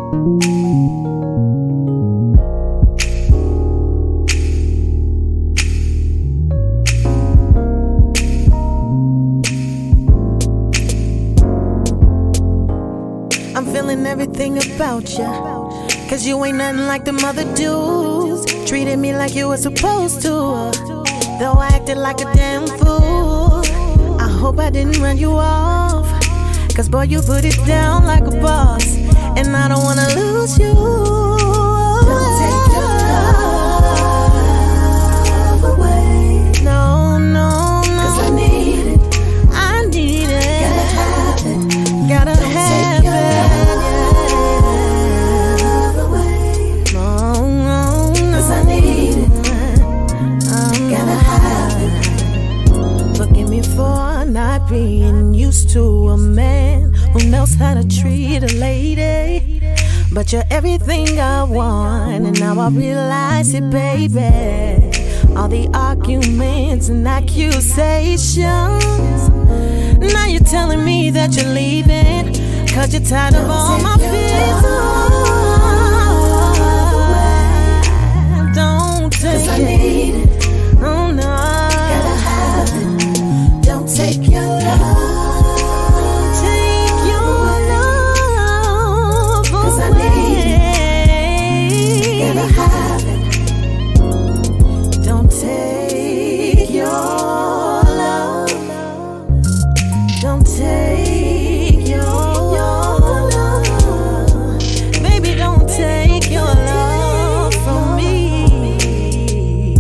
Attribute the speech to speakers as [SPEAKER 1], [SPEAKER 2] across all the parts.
[SPEAKER 1] I'm feeling everything about you, cause you ain't nothing like them other dudes. Treated me like you were supposed to, though I acted like a damn fool. I hope I didn't run you off, cause boy you put it down like a boss, and I don't wanna lose you. Don't take your love away. No, no, no, cause I need it. I need it. Gotta have it. Gotta have it. For not being used to a man who knows how to treat a lady, but you're everything I want, and now I realize it, baby. All the arguments and accusations, now you're telling me that you're leaving, cause you're tired of all my fears. Don't take it. Oh no. Gotta have it. Don't take your love. Take your love away. 'Cause I need it. Gotta have it. Don't take your love. Don't take your love. Baby, don't take your love from me.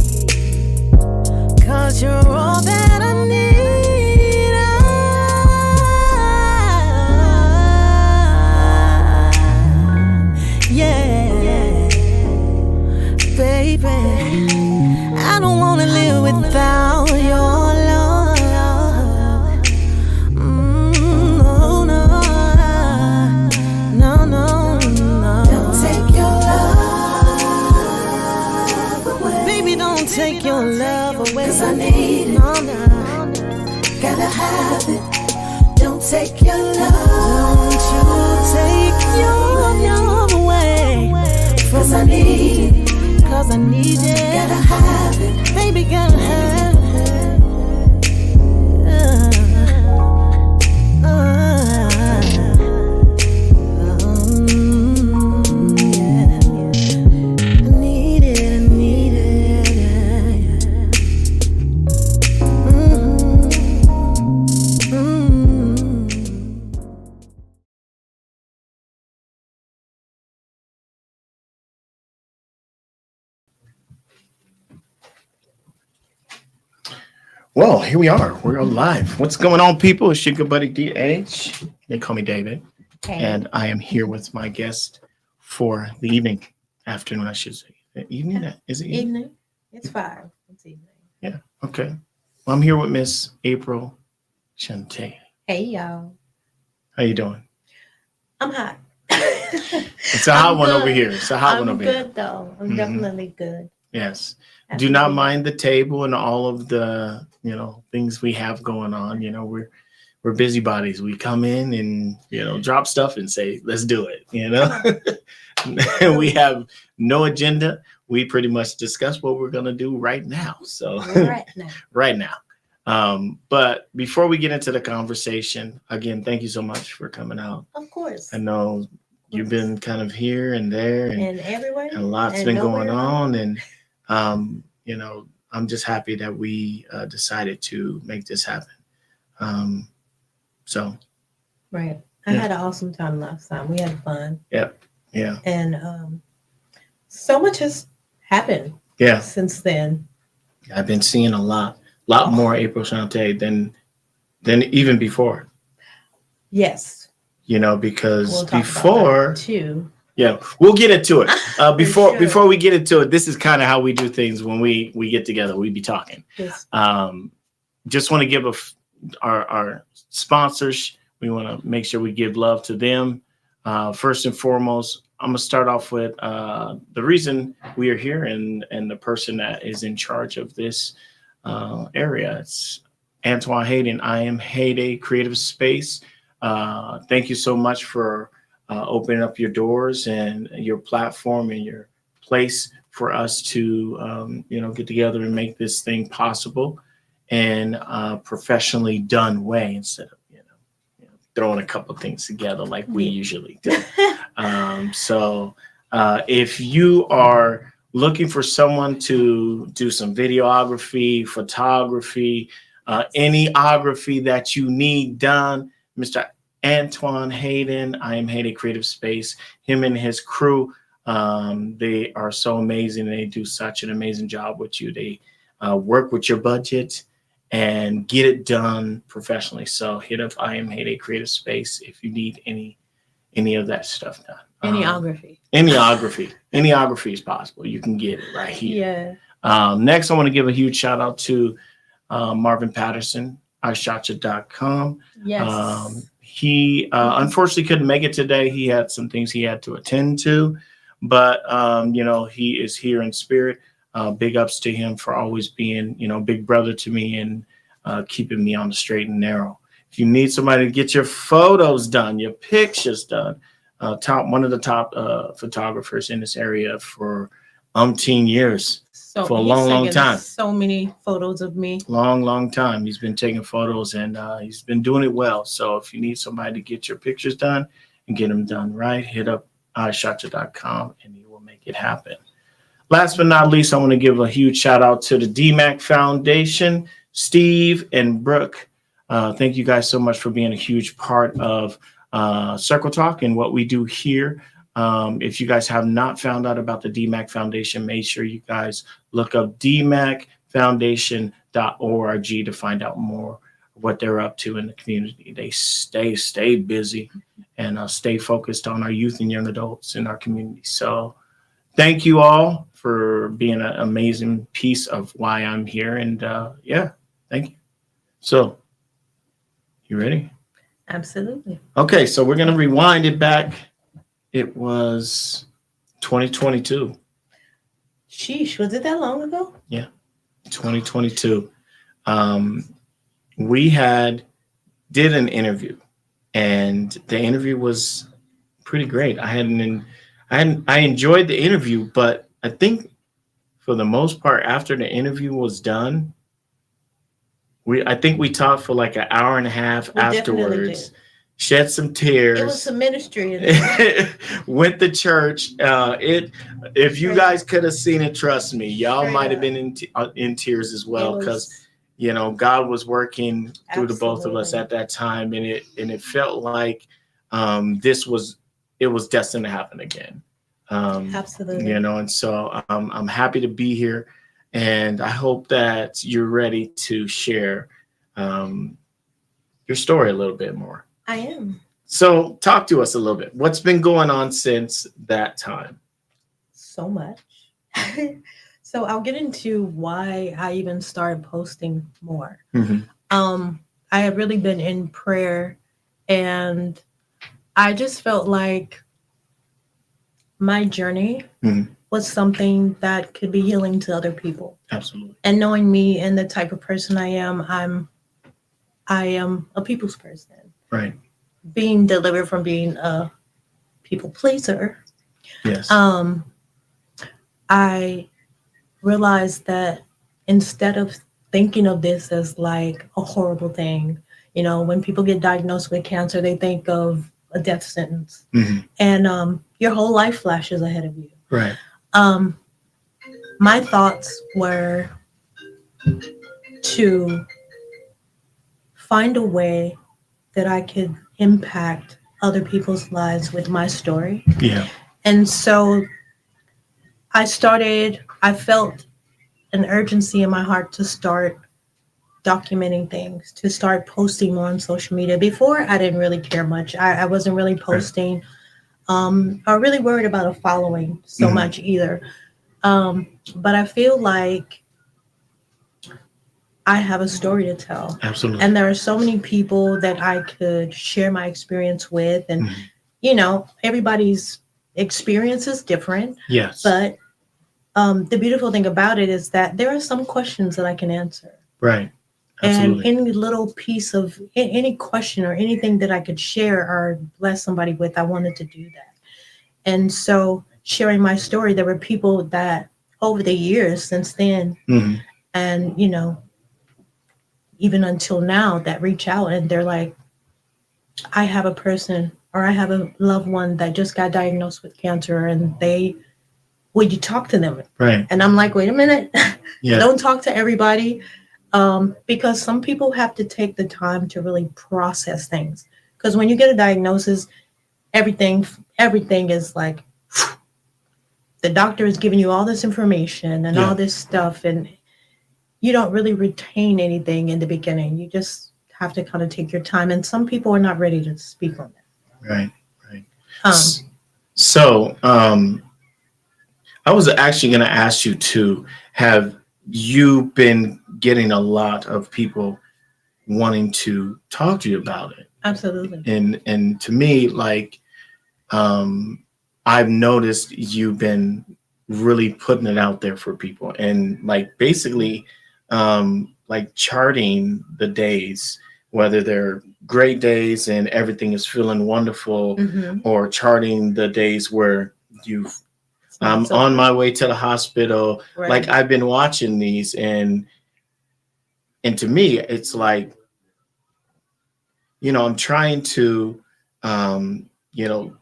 [SPEAKER 1] 'Cause you're all that I need. I don't wanna live without your love. No, no, no, no, no. Don't take your love away. Baby, don't take your love away. 'Cause I need it. No, no. Gotta have it. Don't take your love. Don't you take your love away. 'Cause I need it. 'Cause I need it. Gotta have it. Baby, gotta have it. Yeah. I need it, I need it.
[SPEAKER 2] Well, here we are. We're live. What's going on, people? It's your good buddy DH. They call me David.
[SPEAKER 3] Hey.
[SPEAKER 2] And I am here with my guest for the evening, afternoon, I should say. Evening? Is it evening?
[SPEAKER 3] Evening. It's 5. It's evening.
[SPEAKER 2] Yeah. Okay. Well, I'm here with Miss April Shantae.
[SPEAKER 3] Hey, y'all.
[SPEAKER 2] How you doing?
[SPEAKER 3] I'm hot.
[SPEAKER 2] It's a hot one over here. It's a hot one over here.
[SPEAKER 3] I'm good, though. I'm definitely good.
[SPEAKER 2] Yes. Do not mind the table and all of the, things we have going on. We're busybodies. We come in and, drop stuff and say, let's do it, We have no agenda. We pretty much discuss what we're going to do right now. So right now. But before we get into the conversation, again, thank you so much for coming out.
[SPEAKER 3] Of course.
[SPEAKER 2] I know you've been kind of here and there and
[SPEAKER 3] everywhere.
[SPEAKER 2] And a lot's been going on. And, I'm just happy that we decided to make this happen.
[SPEAKER 3] Right. I had an awesome time last time. We had fun.
[SPEAKER 2] Yep. Yeah.
[SPEAKER 3] And so much has happened.
[SPEAKER 2] Yeah.
[SPEAKER 3] Since then.
[SPEAKER 2] I've been seeing a lot more April Shantae than even before.
[SPEAKER 3] Yes.
[SPEAKER 2] Because before
[SPEAKER 3] too.
[SPEAKER 2] Yeah, we'll get into it.
[SPEAKER 3] Sure.
[SPEAKER 2] Before we get into it, this is kind of how we do things when we get together. We be talking.
[SPEAKER 3] Yes.
[SPEAKER 2] Just want to give our sponsors. We want to make sure we give love to them. First and foremost, I'm gonna start off with the reason we are here and the person that is in charge of this area. It's Antoine Hayden. I am Hayday Creative Space. Thank you so much for opening up your doors and your platform and your place for us to, get together and make this thing possible in a professionally done way instead of, throwing a couple things together like we usually do. So if you are looking for someone to do some videography, photography, anyography that you need done, Mr. Antoine Hayden, I Am Hayden Creative Space, him and his crew, they are so amazing. They do such an amazing job with you. They work with your budget and get it done professionally. So hit up I Am Hayden Creative Space if you need any of that stuff done. Anyography is possible. You can get it right here.
[SPEAKER 3] Yeah.
[SPEAKER 2] Next, I want to give a huge shout out to Marvin Patterson, iShotcha.com.
[SPEAKER 3] Yes.
[SPEAKER 2] He unfortunately couldn't make it today. He had some things he had to attend to, but he is here in spirit. Big ups to him for always being, big brother to me and keeping me on the straight and narrow. If you need somebody to get your photos done, your pictures done, one of the top photographers in this area for umpteen years.
[SPEAKER 3] So
[SPEAKER 2] for a long time.
[SPEAKER 3] So many photos of me.
[SPEAKER 2] Long time. He's been taking photos and he's been doing it well. So if you need somebody to get your pictures done and get them done right, hit up iShotcha.com and he will make it happen. Last but not least, I want to give a huge shout out to the DMAC Foundation, Steve and Brooke. Thank you guys so much for being a huge part of Circle Talk and what we do here. If you guys have not found out about the DMAC Foundation, make sure you guys look up dmacfoundation.org to find out more of what they're up to in the community. They stay busy and stay focused on our youth and young adults in our community. So thank you all for being an amazing piece of why I'm here. And thank you. So you ready?
[SPEAKER 3] Absolutely.
[SPEAKER 2] Okay, so we're going to rewind it back. It was 2022.
[SPEAKER 3] Sheesh, was it that long ago?
[SPEAKER 2] Yeah, 2022. We did an interview, and the interview was pretty great. I enjoyed the interview, but I think for the most part, after the interview was done, I think we talked for like an hour and a half afterwards. Shed some tears.
[SPEAKER 3] It was some ministry.
[SPEAKER 2] Went to church. If you guys could have seen it, trust me, y'all might have been in tears as well, because God was working through the both of us at that time, and it felt like it was destined to happen again.
[SPEAKER 3] Absolutely.
[SPEAKER 2] And so I'm happy to be here, and I hope that you're ready to share your story a little bit more.
[SPEAKER 3] I am.
[SPEAKER 2] So talk to us a little bit. What's been going on since that time?
[SPEAKER 3] So much. So I'll get into why I even started posting more.
[SPEAKER 2] Mm-hmm.
[SPEAKER 3] I had really been in prayer, and I just felt like my journey was something that could be healing to other people.
[SPEAKER 2] Absolutely.
[SPEAKER 3] And knowing me and the type of person I am a people's person.
[SPEAKER 2] Right.
[SPEAKER 3] Being delivered from being a people pleaser.
[SPEAKER 2] Yes.
[SPEAKER 3] I realized that instead of thinking of this as like a horrible thing, when people get diagnosed with cancer, they think of a death sentence, and your whole life flashes ahead of you.
[SPEAKER 2] Right.
[SPEAKER 3] My thoughts were to find a way that I could impact other people's lives with my story.
[SPEAKER 2] Yeah.
[SPEAKER 3] And so I felt an urgency in my heart to start documenting things, to start posting more on social media. Before, I didn't really care much. I wasn't really posting or really worried about a following so much either. But I feel like I have a story to tell.
[SPEAKER 2] Absolutely.
[SPEAKER 3] And there are so many people that I could share my experience with. And, everybody's experience is different.
[SPEAKER 2] Yes.
[SPEAKER 3] But the beautiful thing about it is that there are some questions that I can answer.
[SPEAKER 2] Right.
[SPEAKER 3] And
[SPEAKER 2] Absolutely.
[SPEAKER 3] any little piece of any question or anything that I could share or bless somebody with, I wanted to do that. And so sharing my story, there were people that over the years since then,
[SPEAKER 2] Hmm.
[SPEAKER 3] and even until now, that reach out and they're like, I have a person or I have a loved one that just got diagnosed with cancer, and would you talk to them?
[SPEAKER 2] Right.
[SPEAKER 3] And I'm like, wait a minute, I
[SPEAKER 2] Yeah.
[SPEAKER 3] don't talk to everybody, because some people have to take the time to really process things. Because when you get a diagnosis, everything is like the doctor is giving you all this information and all
[SPEAKER 2] Yeah.
[SPEAKER 3] this stuff, and you don't really retain anything in the beginning. You just have to kind of take your time, and some people are not ready to speak on that.
[SPEAKER 2] Right. Right.
[SPEAKER 3] Um,
[SPEAKER 2] So, I was actually going to ask you too, have you been getting a lot of people wanting to talk to you about it?
[SPEAKER 3] Absolutely.
[SPEAKER 2] And to me, like, um, I've noticed you've been really putting it out there for people, and like basically, like charting the days, whether they're great days and everything is feeling wonderful,
[SPEAKER 3] Mm-hmm.
[SPEAKER 2] or charting the days where you've
[SPEAKER 3] It's not so
[SPEAKER 2] on
[SPEAKER 3] good.
[SPEAKER 2] my way to the hospital. Like
[SPEAKER 3] Right.
[SPEAKER 2] I've been watching these, and to me, it's like, I'm trying to, you know,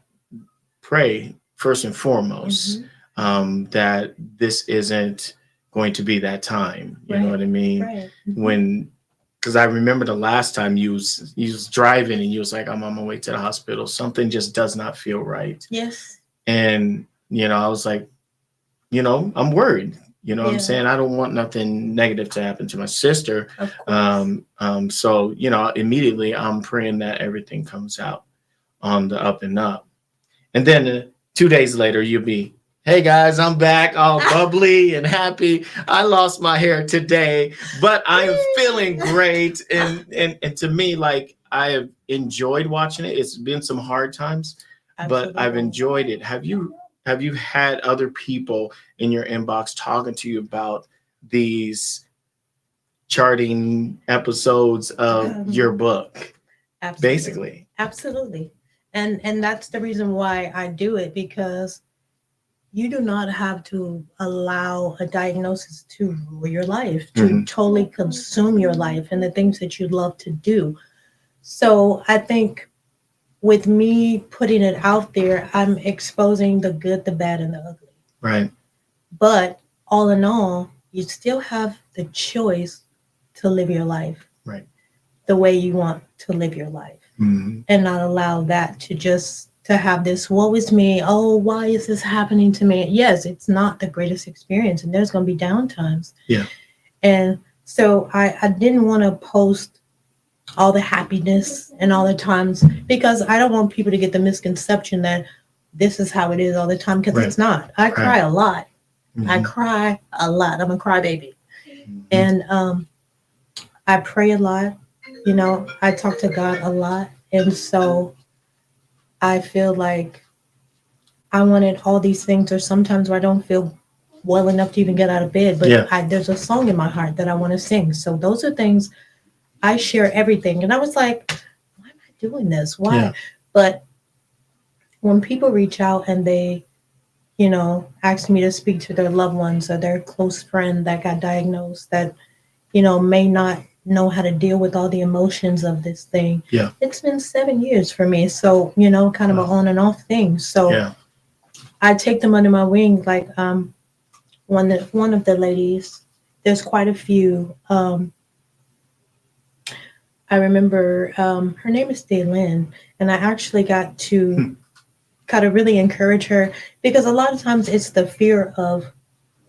[SPEAKER 2] pray first and foremost,
[SPEAKER 3] Mm-hmm.
[SPEAKER 2] that this isn't going to be that time. You know
[SPEAKER 3] Right.
[SPEAKER 2] what I mean?
[SPEAKER 3] Right. Mm-hmm.
[SPEAKER 2] When, because I remember the last time you was driving and you was like, I'm on my way to the hospital. Something just does not feel right.
[SPEAKER 3] Yes.
[SPEAKER 2] And I was like, I'm worried. You know what I'm
[SPEAKER 3] Yeah.
[SPEAKER 2] saying? I don't want nothing negative to happen to my sister.
[SPEAKER 3] Of course.
[SPEAKER 2] So, immediately I'm praying that everything comes out on the up and up. And then 2 days later, you'll be, hey guys, I'm back, all bubbly and happy. I lost my hair today, but I am feeling great. And to me, like, I have enjoyed watching it. It's been some hard times, but I've
[SPEAKER 3] Absolutely.
[SPEAKER 2] enjoyed it. Have you had other people in your inbox talking to you about these charting episodes of your book,
[SPEAKER 3] Absolutely.
[SPEAKER 2] basically?
[SPEAKER 3] Absolutely. And that's the reason why I do it, because you do not have to allow a diagnosis to rule your life, to
[SPEAKER 2] Mhm.
[SPEAKER 3] totally consume your life and the things that you love to do. So I think with me putting it out there, I'm exposing the good, the bad, and the ugly.
[SPEAKER 2] Right.
[SPEAKER 3] But all in all, you still have the choice to live your life
[SPEAKER 2] Right.
[SPEAKER 3] the way you want to live your life,
[SPEAKER 2] Mhm.
[SPEAKER 3] and not allow that to have this woe is me, oh, why is this happening to me? Yes, it's not the greatest experience, and there's going to be down times.
[SPEAKER 2] Yeah.
[SPEAKER 3] And so I didn't want to post all the happiness and all the times, because I don't want people to get the misconception that this is how it is all the time, because
[SPEAKER 2] Right.
[SPEAKER 3] it's not. I cry a lot. I
[SPEAKER 2] Mhm.
[SPEAKER 3] cry a lot. I'm a crybaby.
[SPEAKER 2] Mhm.
[SPEAKER 3] And I pray a lot. I talk to God a lot. And so I feel like I wanted all these things, or sometimes where I don't feel well enough to even get out of bed, but
[SPEAKER 2] Yeah.
[SPEAKER 3] there's a song in my heart that I want to sing. So those are things I share everything. And I was like, why am I doing this? Why?
[SPEAKER 2] Yeah.
[SPEAKER 3] But when people reach out and they, ask me to speak to their loved ones or their close friend that got diagnosed, that, may not know how to deal with all the emotions of this thing.
[SPEAKER 2] Yeah.
[SPEAKER 3] It's been 7 years for me. So, kind of an on and off thing. So
[SPEAKER 2] Yeah.
[SPEAKER 3] I take them under my wing. Like one of the ladies, there's quite a few. I remember her name is Daylin, and I actually got to kind of really encourage her, because a lot of times it's the fear of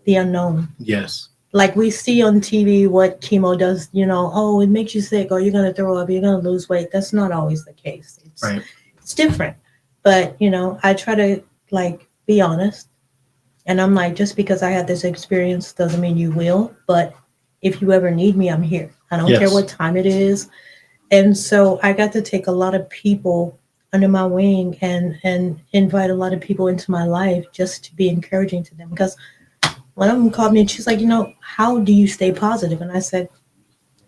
[SPEAKER 3] the unknown.
[SPEAKER 2] Yes.
[SPEAKER 3] Like we see on TV what chemo does, oh, it makes you sick, or you're going to throw up, you're going to lose weight. That's not always the case.
[SPEAKER 2] Right.
[SPEAKER 3] It's different. But, I try to like be honest. And I'm like, just because I had this experience doesn't mean you will. But if you ever need me, I'm here. I don't care
[SPEAKER 2] Yes.
[SPEAKER 3] what time it is. And so I got to take a lot of people under my wing and invite a lot of people into my life just to be encouraging to them. Because one of them called me and she's like, how do you stay positive? And I said,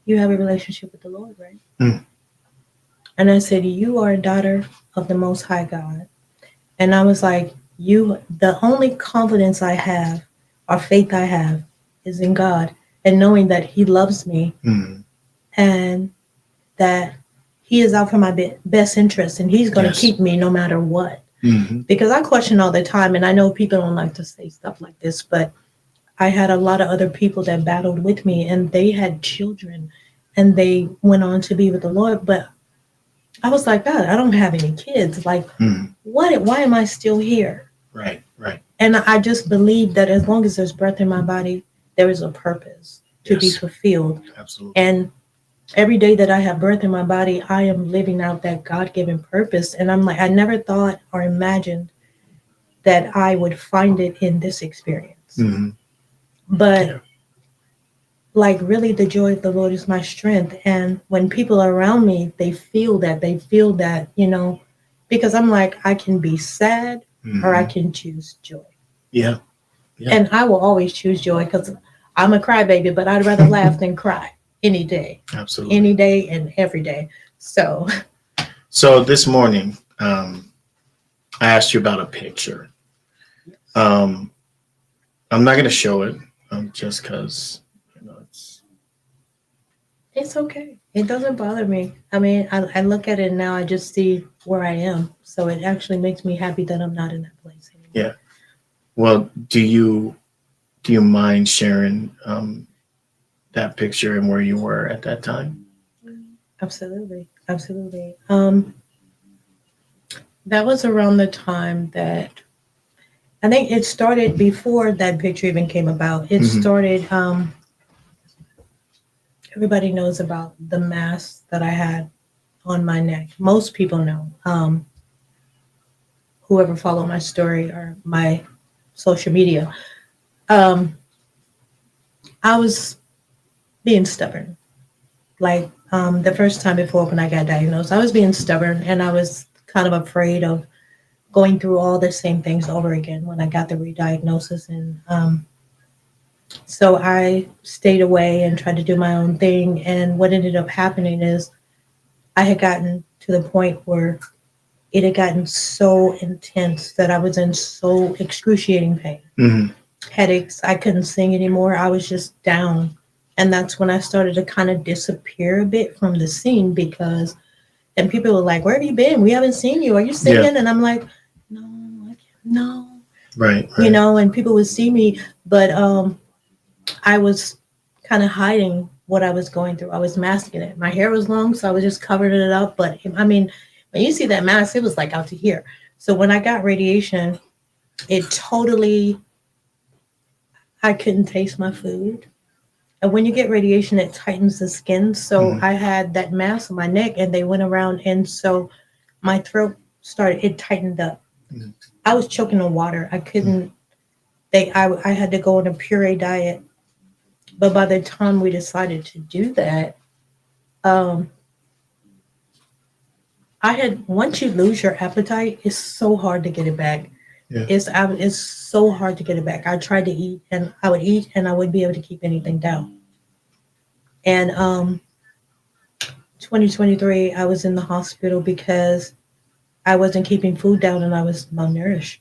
[SPEAKER 3] you have a relationship with the Lord, right?
[SPEAKER 2] Mm.
[SPEAKER 3] And I said, you are a daughter of the Most High God. And I was like, the only confidence I have or faith I have is in God and knowing that He loves me
[SPEAKER 2] Mm.
[SPEAKER 3] and that He is out for my best interest and He's going to keep me no matter what.
[SPEAKER 2] Mm-hmm.
[SPEAKER 3] Because I question all the time, and I know people don't like to say stuff like this, but I had a lot of other people that battled with me and they had children and they went on to be with the Lord. But I was like, God, I don't have any kids. Like, why am I still here?
[SPEAKER 2] Right.
[SPEAKER 3] And I just believe that as long as there's breath in my body, there is a purpose to be fulfilled.
[SPEAKER 2] Absolutely.
[SPEAKER 3] And every day that I have breath in my body, I am living out that God-given purpose. And I'm like, I never thought or imagined that I would find it in this experience.
[SPEAKER 2] Mm-hmm.
[SPEAKER 3] But like, really, the joy of the Lord is my strength. And when people are around me, they feel that, you know, because I'm like, I can be sad or I can choose joy.
[SPEAKER 2] Yeah.
[SPEAKER 3] And I will always choose joy because I'm a crybaby, but I'd rather laugh than cry any day.
[SPEAKER 2] Absolutely.
[SPEAKER 3] Any day and every day. So
[SPEAKER 2] this morning, I asked you about a picture. I'm not going to show it just because, you know,
[SPEAKER 3] it's okay. It doesn't bother me. I mean, I look at it now, I just see where I am. So it actually makes me happy that I'm not in that place anymore.
[SPEAKER 2] Yeah. Well, do you mind sharing that picture and where you were at that time?
[SPEAKER 3] Absolutely. That was around the time that I think it started before that picture even came about. It started, everybody knows about the mask that I had on my neck. Most people know. Whoever followed my story or my social media. I was being stubborn. Like the first time before when I got diagnosed, I was being stubborn and I was kind of afraid of going through all the same things over again when I got the re-diagnosis. And so I stayed away and tried to do my own thing. And what ended up happening is I had gotten to the point where it had gotten so intense that I was in so excruciating pain. Headaches, I couldn't sing anymore. I was just down. And that's when I started to kind of disappear a bit from the scene because, and people were like, where have you been? We haven't seen you. Are you singing? Yeah. And I'm like, no.
[SPEAKER 2] Right.
[SPEAKER 3] You know, and people would see me, but I was kind of hiding what I was going through. I was masking it. My hair was long, so I was just covering it up. But I mean, when you see that mask, it was like out to here. So when I got radiation, it totally, I couldn't taste my food. And when you get radiation, it tightens the skin. So I had that mask on my neck and they went around. And so my throat it tightened up. I was choking on water. I couldn't, I had to go on a puree diet. But by the time we decided to do that, once you lose your appetite, it's so hard to get it back. Yeah. It's so hard to get it back. I tried to eat and I would eat and I wouldn't be able to keep anything down. And 2023, I was in the hospital because I wasn't keeping food down and I was malnourished.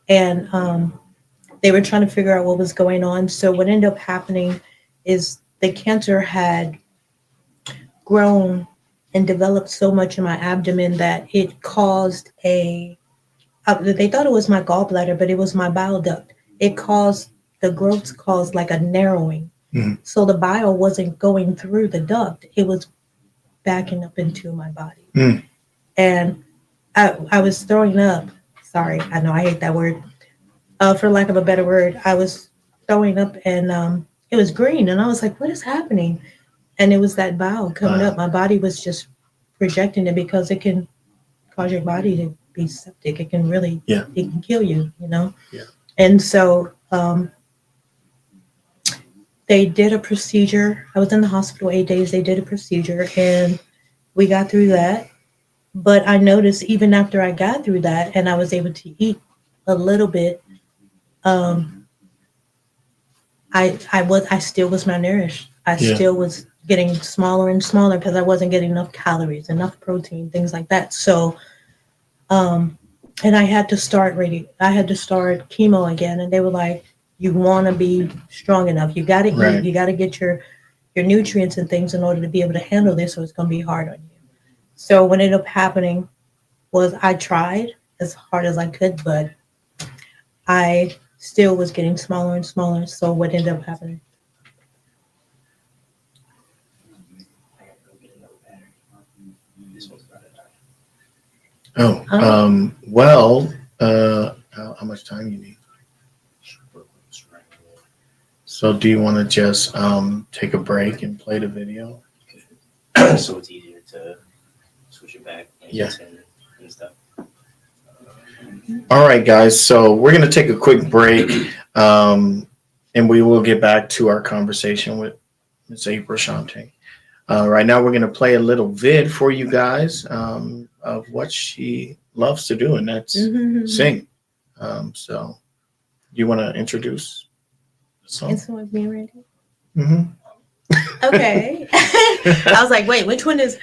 [SPEAKER 3] And they were trying to figure out what was going on. So what ended up happening is the cancer had grown and developed so much in my abdomen that it caused they thought it was my gallbladder, but it was my bile duct. The growths caused like a narrowing. So the bile wasn't going through the duct. It was backing up into my body. And I was throwing up. Sorry, I know I hate that word. For lack of a better word, I was throwing up and it was green. And I was like, what is happening? And it was that bile coming up. My body was just rejecting it because it can cause your body to be septic. It can really, it can kill you, you know?
[SPEAKER 2] Yeah.
[SPEAKER 3] And so they did a procedure. I was in the hospital 8 days. They did a procedure and we got through that. But I noticed even after I got through that and I was able to eat a little bit, I still was malnourished. I still was getting smaller and smaller because I wasn't getting enough calories, enough protein, things like that. So, and I had to start chemo again, and they were like, "You want to be strong enough. You got to
[SPEAKER 2] Right.
[SPEAKER 3] eat. You got to get your nutrients and things in order to be able to handle this. So it's going to be hard on you." So what ended up happening was I tried as hard as I could, but I still was getting smaller and smaller. So what ended up happening?
[SPEAKER 2] Well, how much time you need? So do you want to just take a break and play the video?
[SPEAKER 4] So it's easier to switch it back and
[SPEAKER 2] Yeah.
[SPEAKER 4] and stuff.
[SPEAKER 2] All right, guys. So we're going to take a quick break, and we will get back to our conversation with Ms. April Shantae. Right now, we're going to play a little vid for you guys of what she loves to do, and that's sing. So you want to introduce the song?
[SPEAKER 3] Is someone being ready?
[SPEAKER 2] Mm-hmm.
[SPEAKER 3] Okay. I was like, wait, which one is?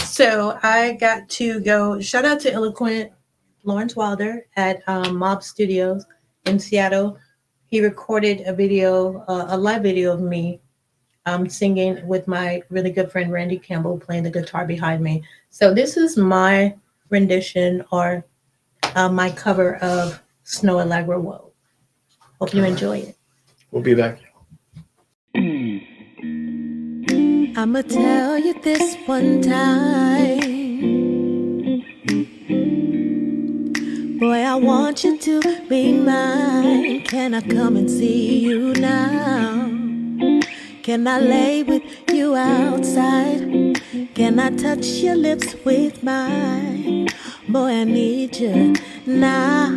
[SPEAKER 3] So I got to go. Shout out to eloquent Lawrence Wilder at Mob Studios in Seattle. He recorded a video, a live video of me singing with my really good friend Randy Campbell playing the guitar behind me. So this is my rendition or my cover of Snow Allegra Woe. Hope you enjoy it.
[SPEAKER 2] We'll be back.
[SPEAKER 1] I'ma tell you this one time. Boy, I want you to be mine. Can I come and see you now? Can I lay with you outside? Can I touch your lips with mine? Boy, I need you now.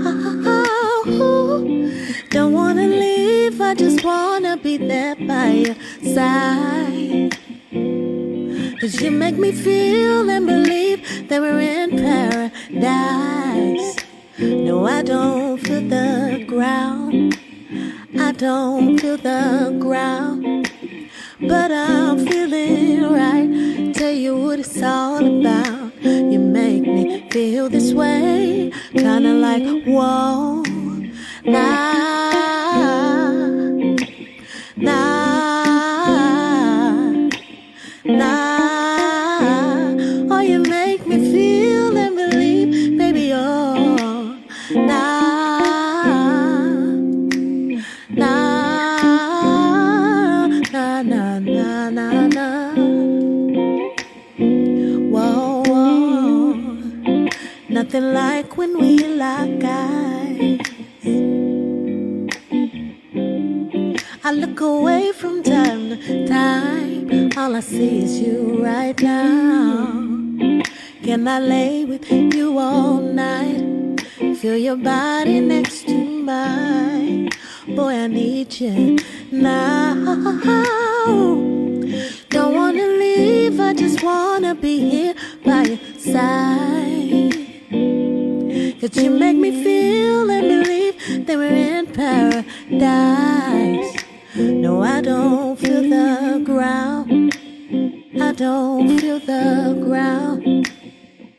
[SPEAKER 1] Don't wanna leave, I just wanna be there by your side. 'Cause you make me feel and believe that we're in paradise. No, I don't feel the ground. I don't feel the ground. But I'm feeling right. Tell you what it's all about. You make me feel this way. Kinda like, whoa. Nah, nah, nah. Oh, you make me feel and believe, baby, oh. Nah, nah, nah, nah, nah, nah, nah. Whoa, whoa. Nothing like when we lock eyes. I look away from time to time. All I see is you right now. Can I lay with you all night? Feel your body next to mine. Boy, I need you now. Don't wanna leave, I just wanna be here by your side. 'Cause you make me feel and believe that we're in paradise. No, I don't feel the ground. I don't feel the ground.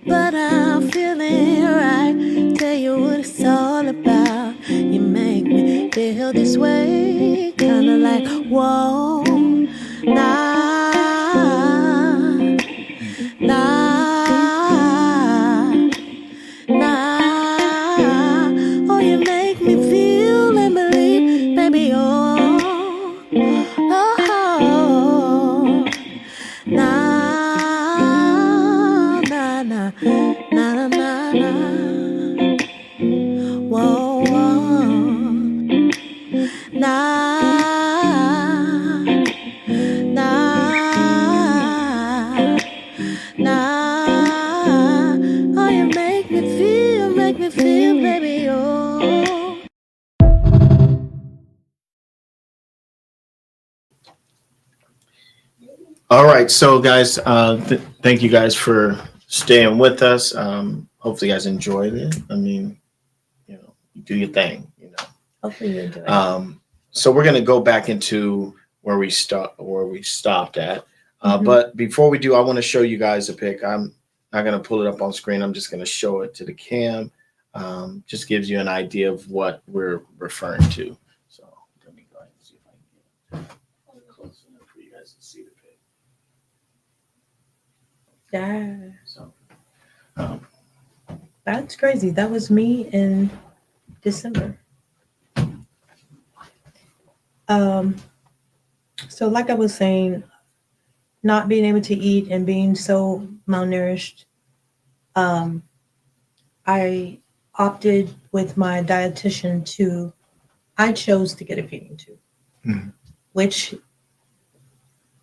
[SPEAKER 1] But I'm feeling right. Tell you what it's all about. You make me feel this way. Kinda like, whoa. Nah, nah, nah. Oh, you make me feel and believe, baby, oh. Oh, nah, nah, nah, nah, nah, nah. Whoa, whoa. Nah, nah, nah. Oh, you make me feel, baby, oh.
[SPEAKER 2] All right, so guys, thank you guys for staying with us. Hopefully, you guys enjoyed it. I mean, you know, do your thing. You know.
[SPEAKER 3] Hopefully you enjoy it.
[SPEAKER 2] So we're gonna go back into where we stopped at.
[SPEAKER 3] Mhm.
[SPEAKER 2] But before we do, I want to show you guys a pic. I'm not going to pull it up on screen. I'm just going to show it to the cam. Just gives you an idea of what we're referring to. So let me go ahead and see if I can get close enough for you guys to see the pic.
[SPEAKER 3] Yeah,
[SPEAKER 2] So,
[SPEAKER 3] that's crazy. That was me in December. So like I was saying, not being able to eat and being so malnourished, I opted with my dietitian I chose to get a feeding tube,
[SPEAKER 2] Mhm.
[SPEAKER 3] which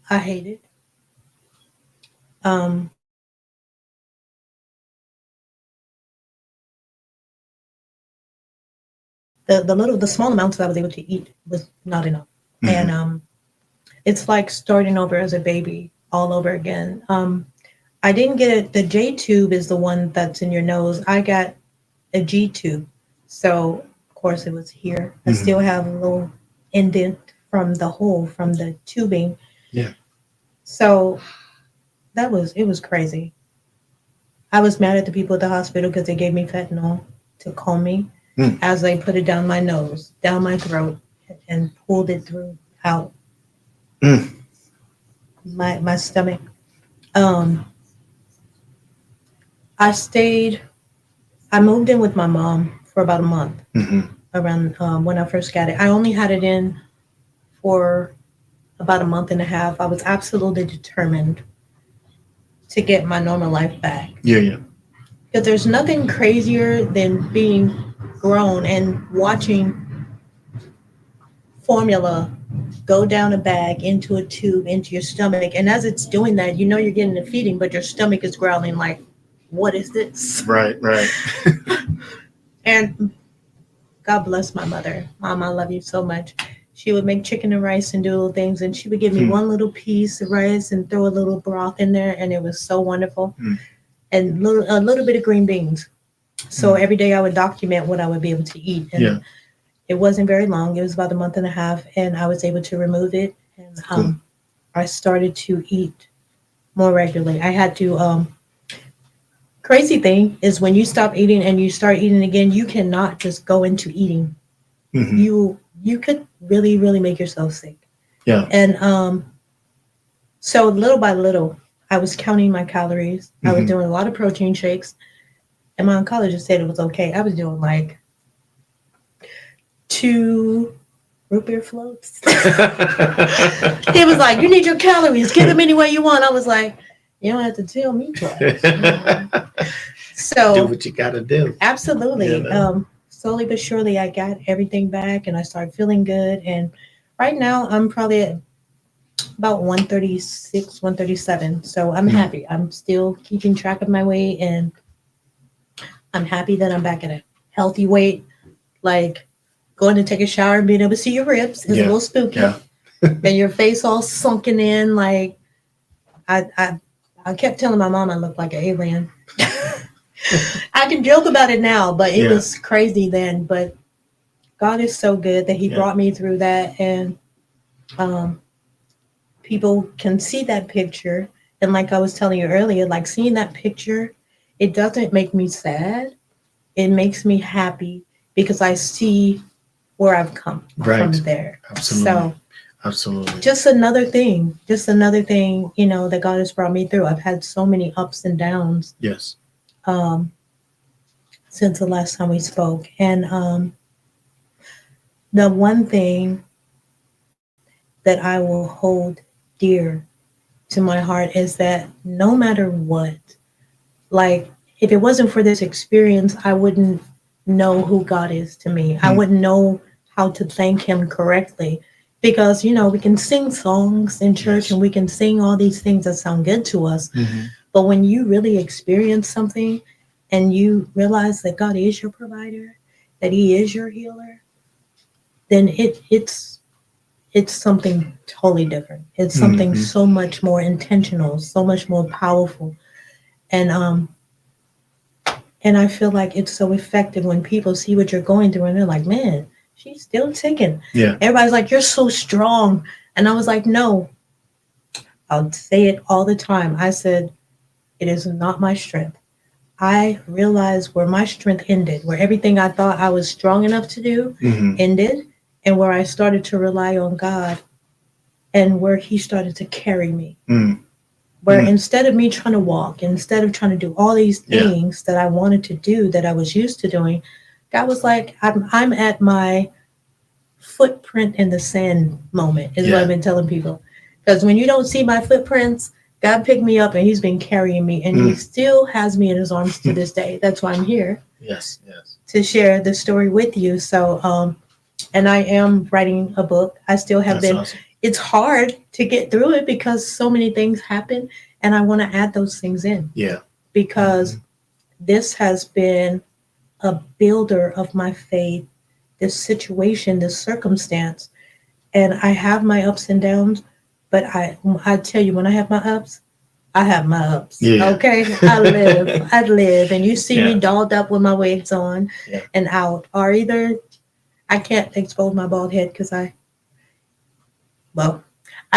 [SPEAKER 3] I hated. Um, the small amounts that I was able to eat was not enough. And it's like starting over as a baby all over again. I didn't get it. The J tube is the one that's in your nose. I got a G tube. So of course it was here. I still have a little indent from the hole from the tubing.
[SPEAKER 2] Yeah.
[SPEAKER 3] So it was crazy. I was mad at the people at the hospital because they gave me fentanyl to calm me as they put it down my nose, down my throat, and pulled it through out my stomach. I moved in with my mom for about a month around when I first got it. I only had it in for about a month and a half. I was absolutely determined to get my normal life back.
[SPEAKER 2] Yeah.
[SPEAKER 3] Because there's nothing crazier than being grown and watching formula go down a bag into a tube into your stomach. And as it's doing that, you know you're getting a feeding, but your stomach is growling like, what is this?
[SPEAKER 2] Right.
[SPEAKER 3] And God bless my mother. Mom, I love you so much. She would make chicken and rice and do little things, and she would give me one little piece of rice and throw a little broth in there, and it was so wonderful. And a little bit of green beans. So every day I would document what I would be able to eat. And it wasn't very long. It was about a month and a half, and I was able to remove it. And I started to eat more regularly. I had to. Crazy thing is when you stop eating and you start eating again, you cannot just go into eating. You could really, really make yourself sick.
[SPEAKER 2] Yeah.
[SPEAKER 3] And so little by little, I was counting my calories. I was doing a lot of protein shakes. And my oncologist said it was okay. I was doing like 2 root beer floats. He was like, you need your calories. Get them any way you want. I was like, you don't have to tell me twice. So
[SPEAKER 2] do what you got to do.
[SPEAKER 3] Absolutely.
[SPEAKER 2] You know?
[SPEAKER 3] Slowly but surely, I got everything back and I started feeling good. And right now, I'm probably at about 136, 137. So I'm happy. I'm still keeping track of my weight, and I'm happy that I'm back at a healthy weight. Like going to take a shower and being able to see your ribs is a little spooky.
[SPEAKER 2] Yeah.
[SPEAKER 3] And your face all sunken in. Like I kept telling my mom I looked like an alien. I can joke about it now, but it was crazy then. But God is so good that He brought me through that, and people can see that picture. And like I was telling you earlier, like seeing that picture, it doesn't make me sad. It makes me happy because I see where I've come from there.
[SPEAKER 2] Absolutely.
[SPEAKER 3] So
[SPEAKER 2] absolutely.
[SPEAKER 3] just another thing, you know, that God has brought me through. I've had so many ups and downs.
[SPEAKER 2] Yes.
[SPEAKER 3] Since the last time we spoke. And the one thing that I will hold dear to my heart is that no matter what, like if it wasn't for this experience, I wouldn't know who God is to me. I wouldn't know how to thank Him correctly. Because, you know, we can sing songs in church and we can sing all these things that sound good to us. But when you really experience something and you realize that God is your provider, that He is your healer, then it's something totally different. It's something so much more intentional, so much more powerful. And I feel like it's so effective when people see what you're going through and they're like, man, she's still ticking.
[SPEAKER 2] Yeah.
[SPEAKER 3] Everybody's like, you're so strong. And I was like, no, I'll say it all the time. I said, it is not my strength. I realized where my strength ended, where everything I thought I was strong enough to do ended, and where I started to rely on God and where He started to carry me. Where instead of me trying to walk, instead of trying to do all these things that I wanted to do, that I was used to doing, God was like, I'm at my footprint in the sand moment, is what I've been telling people. Because when you don't see my footprints, God picked me up and He's been carrying me, and He still has me in His arms to this day. That's why I'm here.
[SPEAKER 2] Yes.
[SPEAKER 3] To share the story with you. So, and I am writing a book. I still have been.
[SPEAKER 2] Awesome.
[SPEAKER 3] It's hard to get through it because so many things happen, and I want to add those things in.
[SPEAKER 2] Yeah.
[SPEAKER 3] Because this has been a builder of my faith, this situation, this circumstance. And I have my ups and downs, but I tell you, when I have my ups, I have my ups.
[SPEAKER 2] Yeah.
[SPEAKER 3] Okay? I live. And you see me dolled up with my wigs on and out. Or either I can't expose my bald head because I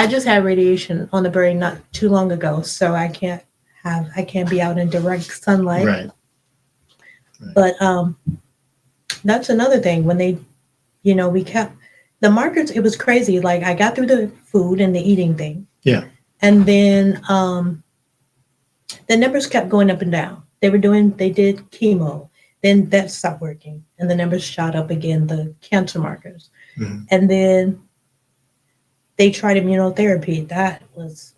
[SPEAKER 3] just had radiation on the brain not too long ago. So I can't be out in direct sunlight.
[SPEAKER 2] Right.
[SPEAKER 3] But that's another thing. When they, we kept the markers, it was crazy. Like I got through the food and the eating thing.
[SPEAKER 2] Yeah.
[SPEAKER 3] And then the numbers kept going up and down. They did chemo. Then that stopped working. And the numbers shot up again, the cancer markers. And then they tried immunotherapy. That was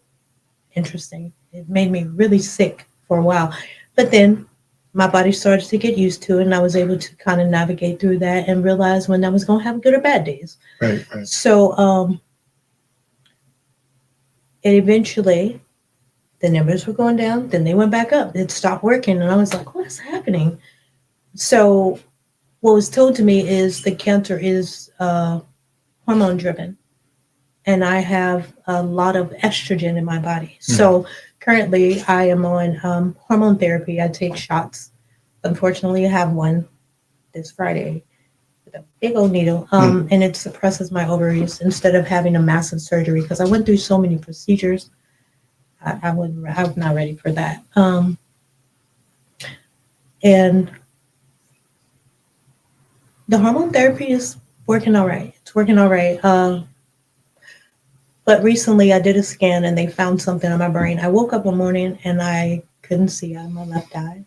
[SPEAKER 3] interesting. It made me really sick for a while. But then my body started to get used to it, and I was able to kind of navigate through that and realize when I was going to have good or bad days.
[SPEAKER 2] Right.
[SPEAKER 3] So it eventually, the numbers were going down, then they went back up. It stopped working, and I was like, what's happening? So what was told to me is the cancer is hormone-driven, and I have a lot of estrogen in my body. So currently, I am on hormone therapy. I take shots. Unfortunately, I have one this Friday with a big old needle, and it suppresses my ovaries instead of having a massive surgery because I went through so many procedures. I'm not ready for that. And the hormone therapy is working all right. It's working all right. But recently I did a scan and they found something in my brain. I woke up one morning and I couldn't see out of my left eye.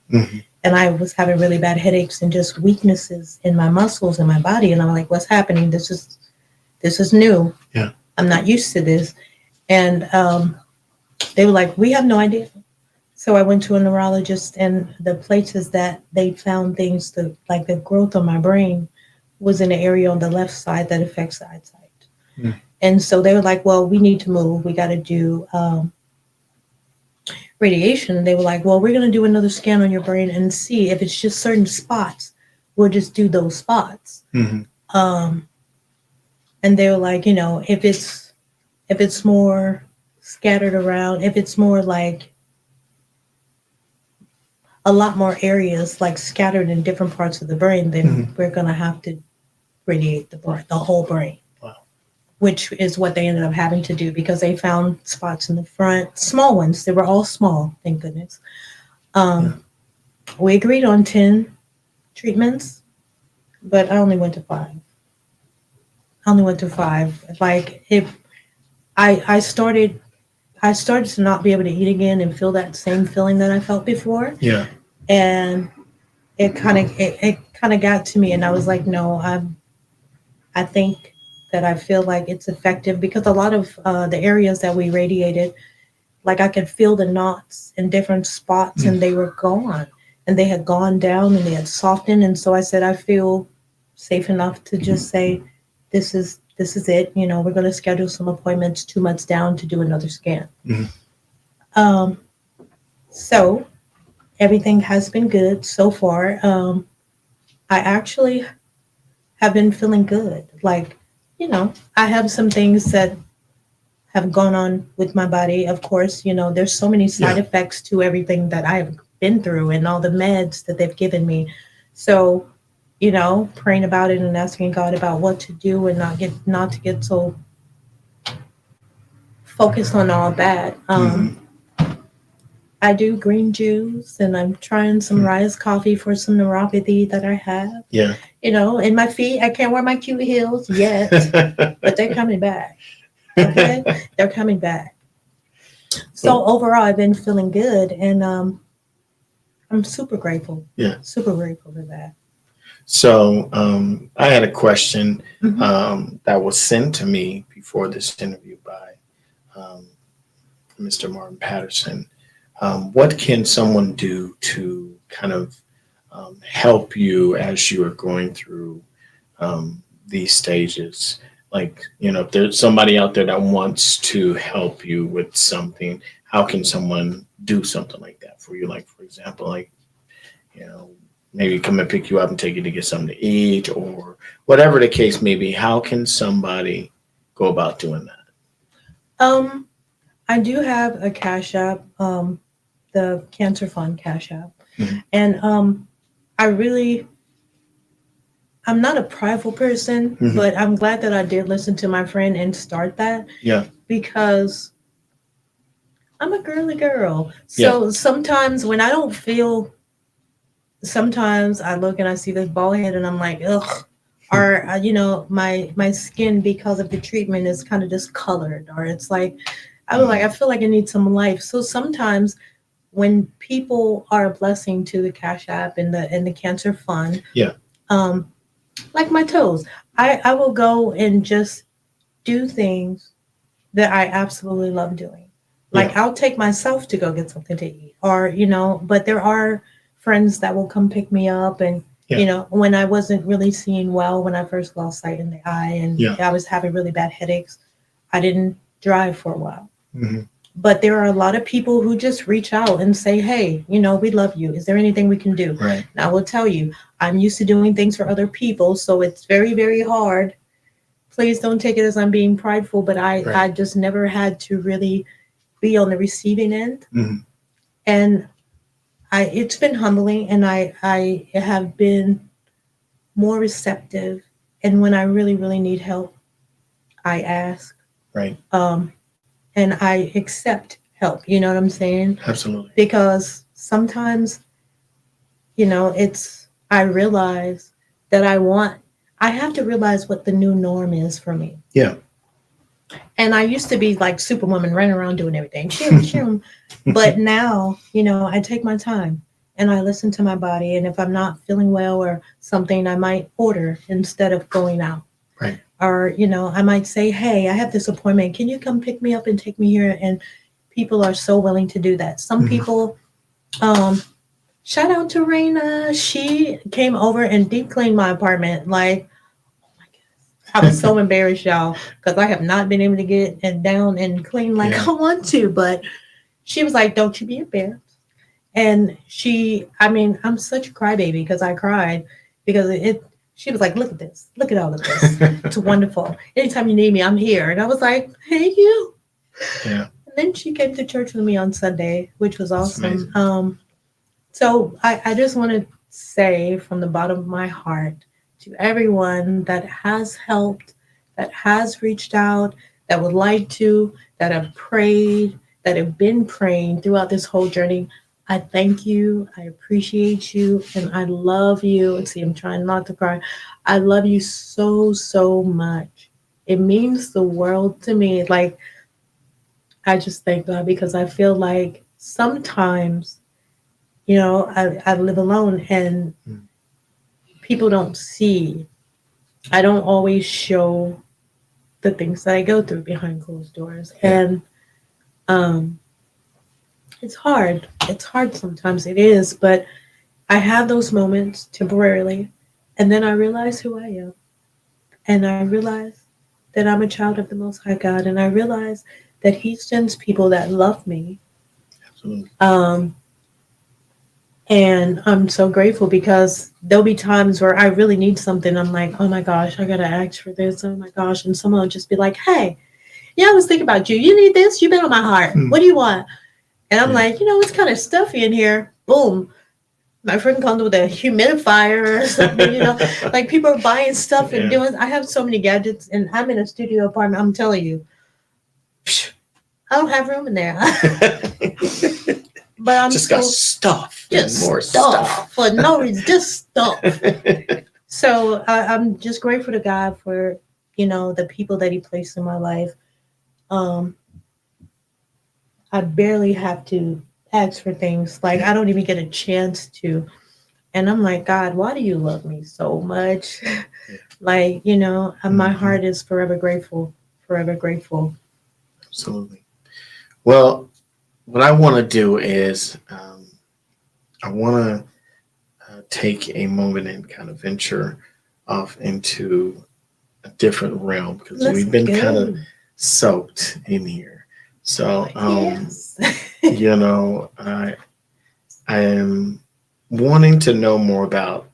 [SPEAKER 3] And I was having really bad headaches and just weaknesses in my muscles in my body. And I'm like, what's happening? This is new.
[SPEAKER 2] Yeah.
[SPEAKER 3] I'm not used to this. And they were like, we have no idea. So I went to a neurologist, and the places that they found things like the growth of my brain was in an area on the left side that affects the eyesight. And so they were like, well, we need to move. We got to do radiation. They were like, well, we're going to do another scan on your brain and see if it's just certain spots. We'll just do those spots. And they were like, if it's more scattered around, if it's more like a lot more areas like scattered in different parts of the brain, then we're going to have to radiate the whole brain. Which is what they ended up having to do because they found spots in the front, small ones. They were all small, thank goodness. We agreed on 10 treatments, but I only went to 5. Like if I started to not be able to eat again and feel that same feeling that I felt before. Yeah. And it kind of got to me, and I was like, no, I think that I feel like it's effective because a lot of the areas that we radiated, like I could feel the knots in different spots and they were gone, and they had gone down and they had softened. And so I said, I feel safe enough to just say, this is it. We're going to schedule some appointments 2 months down to do another scan. So everything has been good so far. I actually have been feeling good. Like, I have some things that have gone on with my body. Of course, there's so many side effects to everything that I have been through and all the meds that they've given me. So, praying about it and asking God about what to do and not to get so focused on all that. I do green juice, and I'm trying some rice coffee for some neuropathy that I have.
[SPEAKER 2] Yeah.
[SPEAKER 3] You know, and my feet, I can't wear my cute heels yet, but they're coming back. Okay, they're coming back. So overall, I've been feeling good, and I'm super grateful.
[SPEAKER 2] Yeah.
[SPEAKER 3] Super grateful for that.
[SPEAKER 2] So I had a question
[SPEAKER 3] Mm-hmm.
[SPEAKER 2] that was sent to me before this interview by Mr. Martin Patterson. What can someone do to kind of help you as you are going through these stages? Like, you know, if there's somebody out there that wants to help you with something, how can someone do something like that for you? Like, for example, like, you know, maybe come and pick you up and take you to get something to eat or whatever the case may be. How can somebody go about doing that?
[SPEAKER 3] I do have a Cash App, the Cancer Fund Cash App,
[SPEAKER 2] Mhm.
[SPEAKER 3] and I'm not a prideful person,
[SPEAKER 2] Mhm.
[SPEAKER 3] but I'm glad that I did listen to my friend and start that.
[SPEAKER 2] Yeah.
[SPEAKER 3] Because I'm a girly girl.
[SPEAKER 2] Yeah.
[SPEAKER 3] So sometimes when I don't feel, sometimes I look and I see this bald head and I'm like, ugh. Or you know, my skin because of the treatment is kind of discolored, or it's like I feel like I need some life. So sometimes when people are a blessing to the Cash App and the Cancer Fund,
[SPEAKER 2] Yeah.
[SPEAKER 3] Like my toes, I will go and just do things that I absolutely love doing. Like
[SPEAKER 2] Yeah.
[SPEAKER 3] I'll take myself to go get something to eat, or you know, but there are friends that will come pick me up, and
[SPEAKER 2] Yeah.
[SPEAKER 3] you know, when I wasn't really seeing well, when I first lost sight in the eye, and
[SPEAKER 2] Yeah.
[SPEAKER 3] I was having really bad headaches, I didn't drive for a while.
[SPEAKER 2] Mhm.
[SPEAKER 3] But there are a lot of people who just reach out and say, hey, you know, we love you. Is there anything we can do?
[SPEAKER 2] Right.
[SPEAKER 3] And I will tell you, I'm used to doing things for other people, so it's very, very hard. Please don't take it as I'm being prideful, but I
[SPEAKER 2] Right.
[SPEAKER 3] just never had to really be on the receiving end.
[SPEAKER 2] Mhm.
[SPEAKER 3] And it's been humbling, and I have been more receptive. And when I really, really need help, I ask.
[SPEAKER 2] Right.
[SPEAKER 3] And I accept help. You know what I'm saying?
[SPEAKER 2] Absolutely.
[SPEAKER 3] Because sometimes, you know, I realize that I have to realize what the new norm is for me.
[SPEAKER 2] Yeah.
[SPEAKER 3] And I used to be like Superwoman, running around doing everything, shoom, shoom. But now, you know, I take my time and I listen to my body. And if I'm not feeling well or something, I might order instead of going out.
[SPEAKER 2] Right.
[SPEAKER 3] Or, you know, I might say, hey, I have this appointment. Can you come pick me up and take me here? And people are so willing to do that. Some people, shout out to Raina. She came over and deep cleaned my apartment. Like, I was so embarrassed, y'all, because I have not been able to get it down and clean like
[SPEAKER 2] Yeah.
[SPEAKER 3] I want to. But she was like, don't you be embarrassed. And I'm such a crybaby because I cried because she was like, look at this. Look at all of this. It's wonderful. Anytime you need me, I'm here. And I was like, thank you.
[SPEAKER 2] Yeah.
[SPEAKER 3] And then she came to church with me on Sunday, which was
[SPEAKER 2] That's
[SPEAKER 3] awesome.
[SPEAKER 2] amazing.
[SPEAKER 3] So I just want to say from the bottom of my heart to everyone that has helped, that has reached out, that would like to, that have prayed, that have been praying throughout this whole journey. I thank you. I appreciate you. And I love you. See, I'm trying not to cry. I love you so, so much. It means the world to me. Like, I just thank God because I feel like sometimes, you know, I live alone and people don't see. I don't always show the things that I go through behind closed doors.
[SPEAKER 2] Yeah.
[SPEAKER 3] And it's hard. It's hard sometimes. It is. But I have those moments temporarily. And then I realize who I am. And I realize that I'm a child of the Most High God. And I realize that He sends people that love me.
[SPEAKER 2] Absolutely.
[SPEAKER 3] And I'm so grateful because there'll be times where I really need something. I'm like, oh my gosh, I got to ask for this. Oh my gosh. And someone will just be like, hey, yeah, I was thinking about you. You need this? You've been on my heart. What do you want? And I'm like, you know, it's kind of stuffy in here. Boom. My friend comes with a humidifier or something, you know, like people are buying stuff and doing. I have so many gadgets and I'm in a studio apartment. I'm telling you, I don't have room in there. But I'm
[SPEAKER 2] just got stuff.
[SPEAKER 3] Just
[SPEAKER 2] more
[SPEAKER 3] stuff for no reason. Just stuff. So I'm just grateful to God for, the people that He placed in my life. I barely have to ask for things. Like, I don't even get a chance to. And I'm like, God, why do you love me so much? Like, my heart is forever grateful. Forever grateful.
[SPEAKER 2] Absolutely. Well, what I want to do is I want to take a moment and kind of venture off into a different realm because we've been kind of soaked in here. So,
[SPEAKER 3] Yes.
[SPEAKER 2] I am wanting to know more about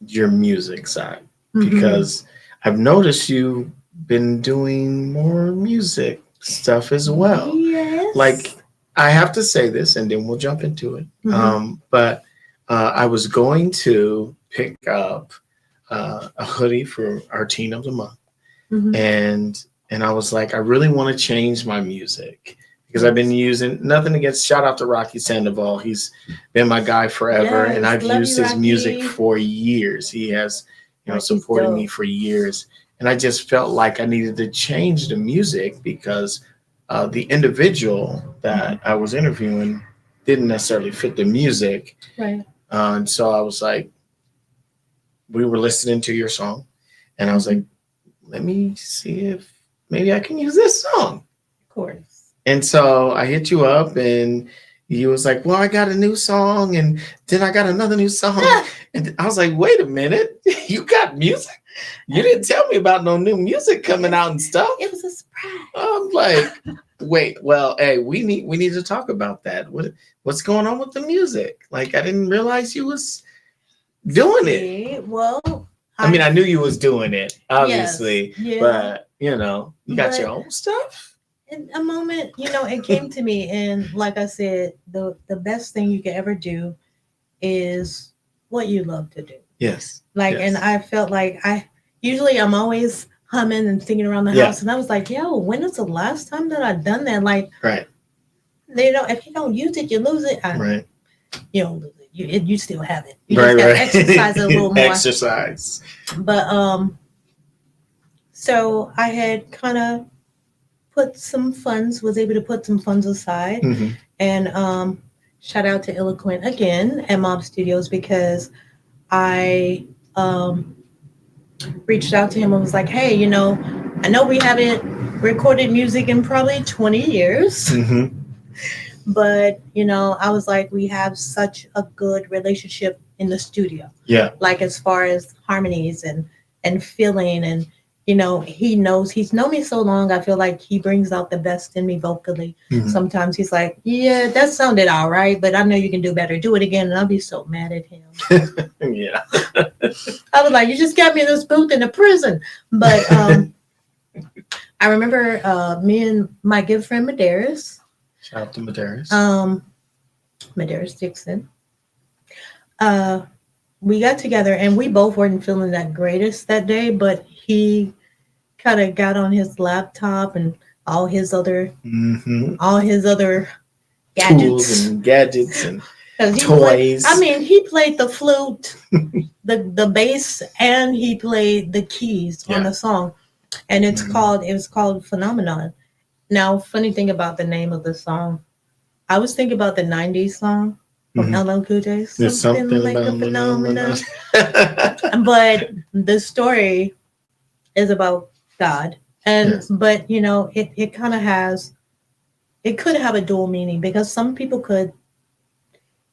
[SPEAKER 2] your music side because I've noticed you've been doing more music stuff as well.
[SPEAKER 3] Yes.
[SPEAKER 2] Like, I have to say this and then we'll jump into it. But I was going to pick up a hoodie for our Teen of the Month. And I was like, I really want to change my music because I've been using, nothing against, shout out to Rocky Sandoval. He's been my guy forever.
[SPEAKER 3] Yes,
[SPEAKER 2] and I've used his
[SPEAKER 3] Rocky.
[SPEAKER 2] music for years. He has, supported me for years. And I just felt like I needed to change the music because the individual that I was interviewing didn't necessarily fit the music.
[SPEAKER 3] Right.
[SPEAKER 2] And so I was like, we were listening to your song and I was like, let me see if maybe I can use this song.
[SPEAKER 3] Of course.
[SPEAKER 2] And so I hit you up and you was like, well, I got a new song and then I got another new song. And I was like, wait a minute, you got music? You didn't tell me about no new music coming out and stuff.
[SPEAKER 3] It was a surprise.
[SPEAKER 2] I'm like, wait, well, hey, we need to talk about that. What's going on with the music? Like, I didn't realize you was doing it.
[SPEAKER 3] Well,
[SPEAKER 2] I mean, I knew you was doing it, obviously,
[SPEAKER 3] yes,
[SPEAKER 2] but you got your own stuff.
[SPEAKER 3] In a moment, it came to me, and like I said, the best thing you can ever do is what you love to do.
[SPEAKER 2] Yes.
[SPEAKER 3] Like,
[SPEAKER 2] yes.
[SPEAKER 3] And I felt like I'm always humming and singing around the house, and I was like, yo, when is the last time that I've done that? Like,
[SPEAKER 2] right.
[SPEAKER 3] If you don't use it, you lose it.
[SPEAKER 2] Right.
[SPEAKER 3] You don't lose it. You still have it. You
[SPEAKER 2] just
[SPEAKER 3] gotta exercise it a little more.
[SPEAKER 2] Exercise.
[SPEAKER 3] But so I had kind of was able to put some funds aside, and shout out to Eloquent again at Mob Studios because I reached out to him and was like, hey, I know we haven't recorded music in probably 20 years. But, I was like, we have such a good relationship in the studio.
[SPEAKER 2] Yeah.
[SPEAKER 3] Like as far as harmonies and feeling and, he's known me so long. I feel like he brings out the best in me vocally. Sometimes he's like, yeah, that sounded all right, but I know you can do better. Do it again. And I'll be so mad at him.
[SPEAKER 2] Yeah.
[SPEAKER 3] I was like, you just got me in this booth in a prison. But I remember me and my good friend Medeiros.
[SPEAKER 2] Shout out to Medeiros.
[SPEAKER 3] Medeiros Dixon. We got together and we both weren't feeling that greatest that day, but he kind of got on his laptop and all his other
[SPEAKER 2] gadgets. Gadgets and toys.
[SPEAKER 3] He played the flute, the bass, and he played the keys on the song. And it was called Phenomenon. Now, funny thing about the name of the song, I was thinking about the 90s song from LL Cool J. Something like a phenomenon. But the story is about God. But, it kind of it could have a dual meaning because some people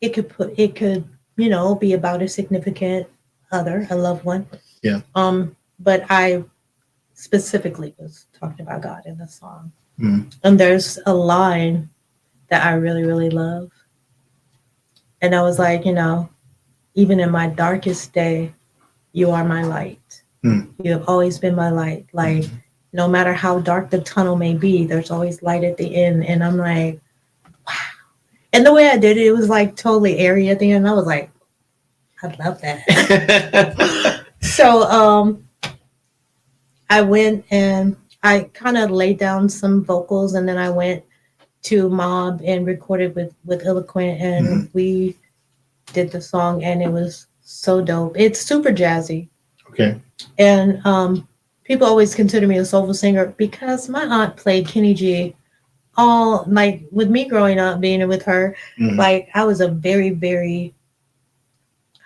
[SPEAKER 3] it could be about a significant other, a loved one.
[SPEAKER 2] Yeah.
[SPEAKER 3] But I specifically was talking about God in the song. And there's a line that I really, really love. And I was like, even in my darkest day, you are my light. You have always been my light. Like, no matter how dark the tunnel may be, there's always light at the end. And I'm like, wow. And the way I did it, it was like totally airy at the end. I was like, I love that. So I went and I kind of laid down some vocals, and then I went to Mob and recorded with Eloquent, and we did the song, and it was so dope. It's super jazzy.
[SPEAKER 2] Okay.
[SPEAKER 3] And people always consider me a soulful singer because my aunt played Kenny G all, like, with me growing up, being with her, like, I was a very, very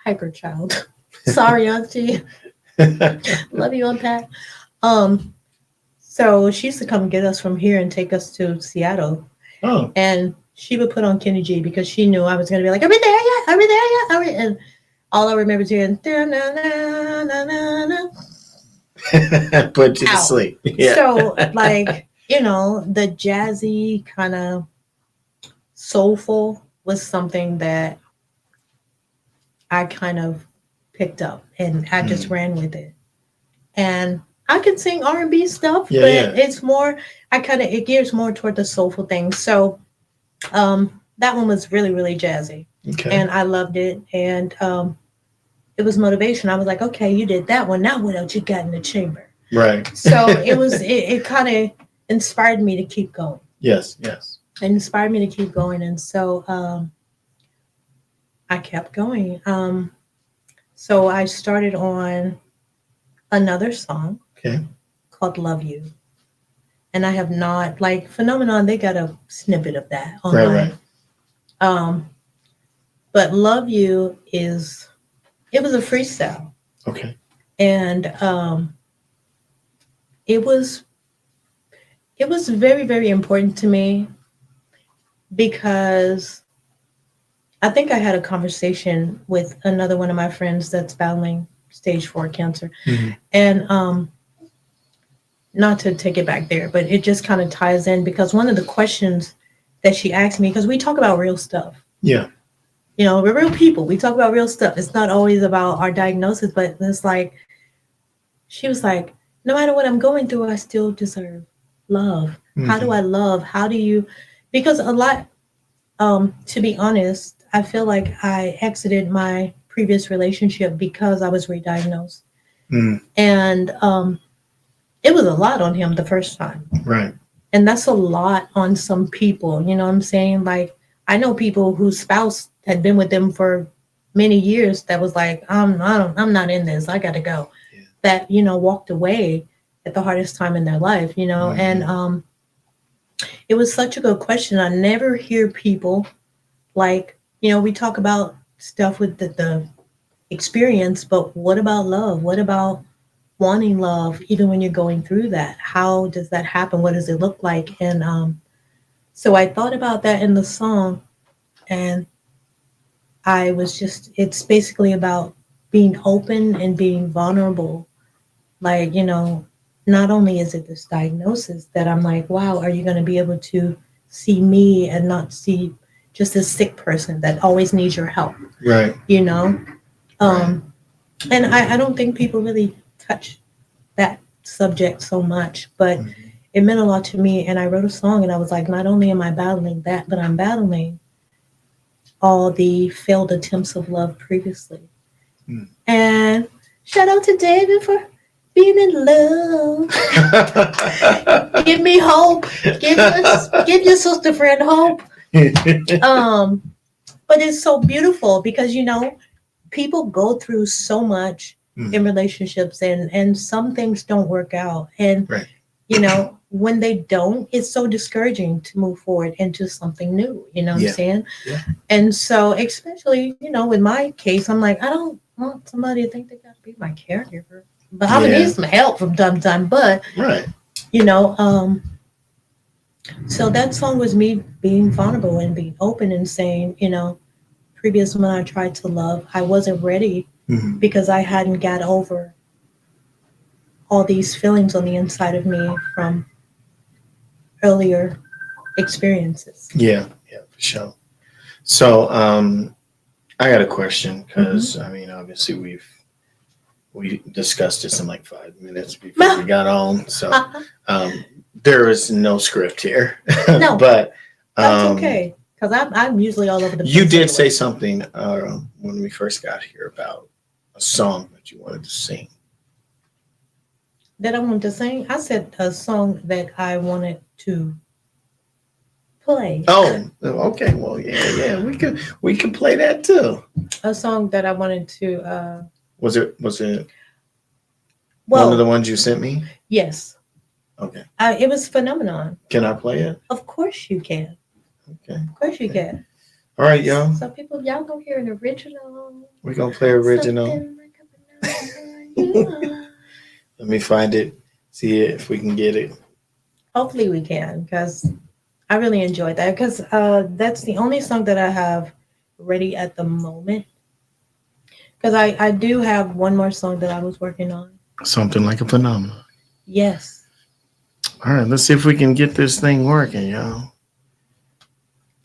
[SPEAKER 3] hyper child. Sorry, Auntie. Love you, Aunt Pat. So she used to come get us from here and take us to Seattle.
[SPEAKER 2] Oh.
[SPEAKER 3] And she would put on Kenny G because she knew I was going to be like, are we there yet? Are we there yet? Are we? And all I remember is hearing,
[SPEAKER 2] put you to sleep. Yeah.
[SPEAKER 3] So, like, you know, the jazzy kind of soulful was something that I kind of picked up, and I just ran with it. And I can sing R&B stuff, but it's more, it gears more toward the soulful thing. So that one was really, really jazzy.
[SPEAKER 2] Okay.
[SPEAKER 3] And I loved it. And it was motivation. I was like, okay, you did that one. Now what else you got in the chamber?
[SPEAKER 2] Right.
[SPEAKER 3] So it kind of inspired me to keep going.
[SPEAKER 2] Yes, yes.
[SPEAKER 3] It inspired me to keep going. And so I kept going. So I started on another song called Love You. And I have not, like, Phenomenon, they got a snippet of that online. Right. But Love You it was a freestyle.
[SPEAKER 2] Okay.
[SPEAKER 3] And it was very, very important to me because I think I had a conversation with another one of my friends that's battling stage 4 cancer. And not to take it back there, but it just kind of ties in because one of the questions that she asked me, because we talk about real stuff.
[SPEAKER 2] Yeah.
[SPEAKER 3] You know, we're real people. We talk about real stuff. It's not always about our diagnosis, but it's like, she was like, no matter what I'm going through, I still deserve love. How do I love? How do you, because a lot, to be honest, I feel like I exited my previous relationship because I was re-diagnosed. And it was a lot on him the first time.
[SPEAKER 2] Right.
[SPEAKER 3] And that's a lot on some people, you know what I'm saying? Like, I know people whose spouse had been with them for many years that was like, I'm not in this, I gotta go. Yeah. That, you know, walked away at the hardest time in their life, you know? And it was such a good question. I never hear people, like, you know, we talk about stuff with the experience, but what about love? What about wanting love, even when you're going through that? How does that happen? What does it look like? And so I thought about that in the song, and I was just, it's basically about being open and being vulnerable. Like, you know, not only is it this diagnosis that I'm like, wow, are you going to be able to see me and not see just a sick person that always needs your help?
[SPEAKER 2] Right.
[SPEAKER 3] You know? And I don't think people really touch that subject so much, but it meant a lot to me. And I wrote a song, and I was like, not only am I battling that, but I'm battling all the failed attempts of love previously. And shout out to David for being in love. Give me hope. Give your sister friend hope. But it's so beautiful because, you know, people go through so much in relationships, and some things don't work out. And, you know, when they don't, it's so discouraging to move forward into something new. You know what I'm saying? Yeah. And so, especially, you know, with my case, I'm like, I don't want somebody to think they got to be my caregiver. But I would need some help from time to time. But, you know, so that song was me being vulnerable and being open and saying, you know, previous when I tried to love, I wasn't ready because I hadn't got over all these feelings on the inside of me from earlier experiences. Yeah,
[SPEAKER 2] for sure. So I got a question because, I mean, obviously we discussed this in like 5 minutes before we got on. So there is no script here.
[SPEAKER 3] No,
[SPEAKER 2] but
[SPEAKER 3] that's okay. Because I'm usually all over the place.
[SPEAKER 2] You did say something when we first got here about a song that you wanted to sing.
[SPEAKER 3] that I wanted to sing. I said a song that I wanted to play.
[SPEAKER 2] Oh, okay. Well, yeah. We could play that too.
[SPEAKER 3] A song that I wanted to.
[SPEAKER 2] Was it one
[SPEAKER 3] Well,
[SPEAKER 2] of the ones you sent me?
[SPEAKER 3] yes.
[SPEAKER 2] Okay.
[SPEAKER 3] It was Phenomenon.
[SPEAKER 2] Can I play it?
[SPEAKER 3] Of course you can.
[SPEAKER 2] Okay.
[SPEAKER 3] Of course you can.
[SPEAKER 2] All right, y'all.
[SPEAKER 3] So people, y'all gonna hear an original.
[SPEAKER 2] We're gonna play original.
[SPEAKER 3] Something like a phenomenon.
[SPEAKER 2] Let me find it. See if we can get it.
[SPEAKER 3] Hopefully we can, because I really enjoyed that. Because that's the only song that I have ready at the moment. Because I do have one more song that I was working on.
[SPEAKER 2] Something like a phenomenon.
[SPEAKER 3] Yes.
[SPEAKER 2] All right, let's see if we can get this thing working, y'all.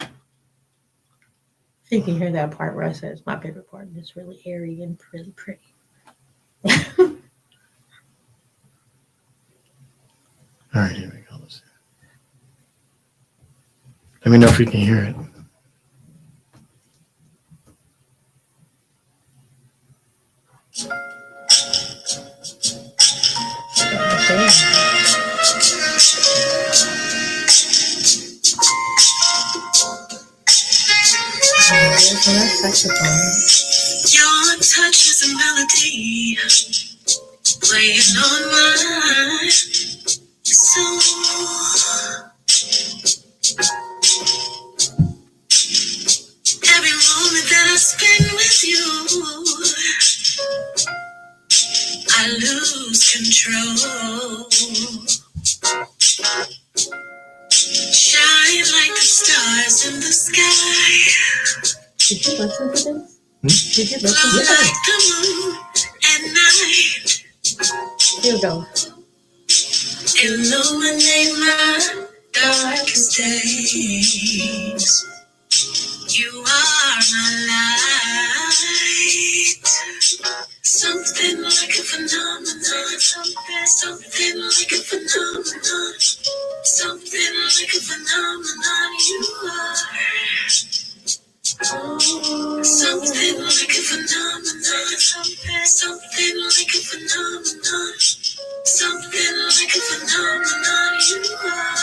[SPEAKER 3] So you can hear that part where I said it's my favorite part. It's really airy and really pretty.
[SPEAKER 2] All right, here we go. Let's see. Let me know if you can hear it.
[SPEAKER 1] Your touch is a melody playing on my soul. Every moment that I spend with you, I lose control. Shine like the stars in the sky.
[SPEAKER 3] Did you listen to this? Did you
[SPEAKER 1] Glow
[SPEAKER 3] listen to
[SPEAKER 1] like
[SPEAKER 3] this?
[SPEAKER 1] the moon at night.
[SPEAKER 3] Here we go.
[SPEAKER 1] Illuminate my darkest days. You are my light. Something like a phenomenon. Something like a phenomenon. Something like a phenomenon. You are. Something like a phenomenon. Something like a phenomenon. Something like a phenomenon. You are.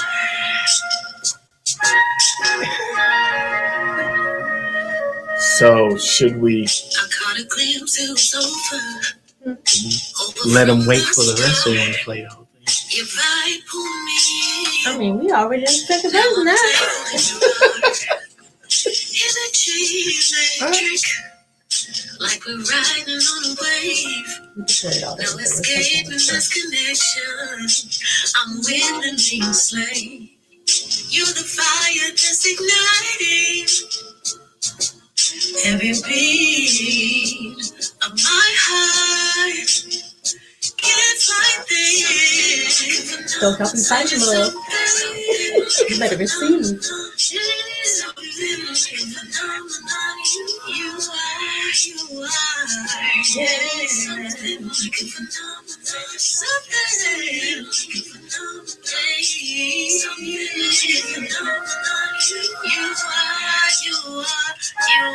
[SPEAKER 2] So should we
[SPEAKER 1] I caught a glimpse, it was over.
[SPEAKER 2] let them wait for the rest, or you want to play the whole thing?
[SPEAKER 1] Your vibe pulled me in.
[SPEAKER 3] I mean, we already in the second verse now.
[SPEAKER 1] Is a cheese trick? Like we're riding on a wave.
[SPEAKER 3] We just put it all
[SPEAKER 1] No
[SPEAKER 3] together.
[SPEAKER 1] escape in this connection. I'm willingly enslaved. You're the fire that's igniting every beat of my heart. It's like this.
[SPEAKER 3] Don't help you find your love. You better receive.
[SPEAKER 1] You are, yeah. Something like a phenomenon. Something like a phenomenon. Something like a phenomenon. You are.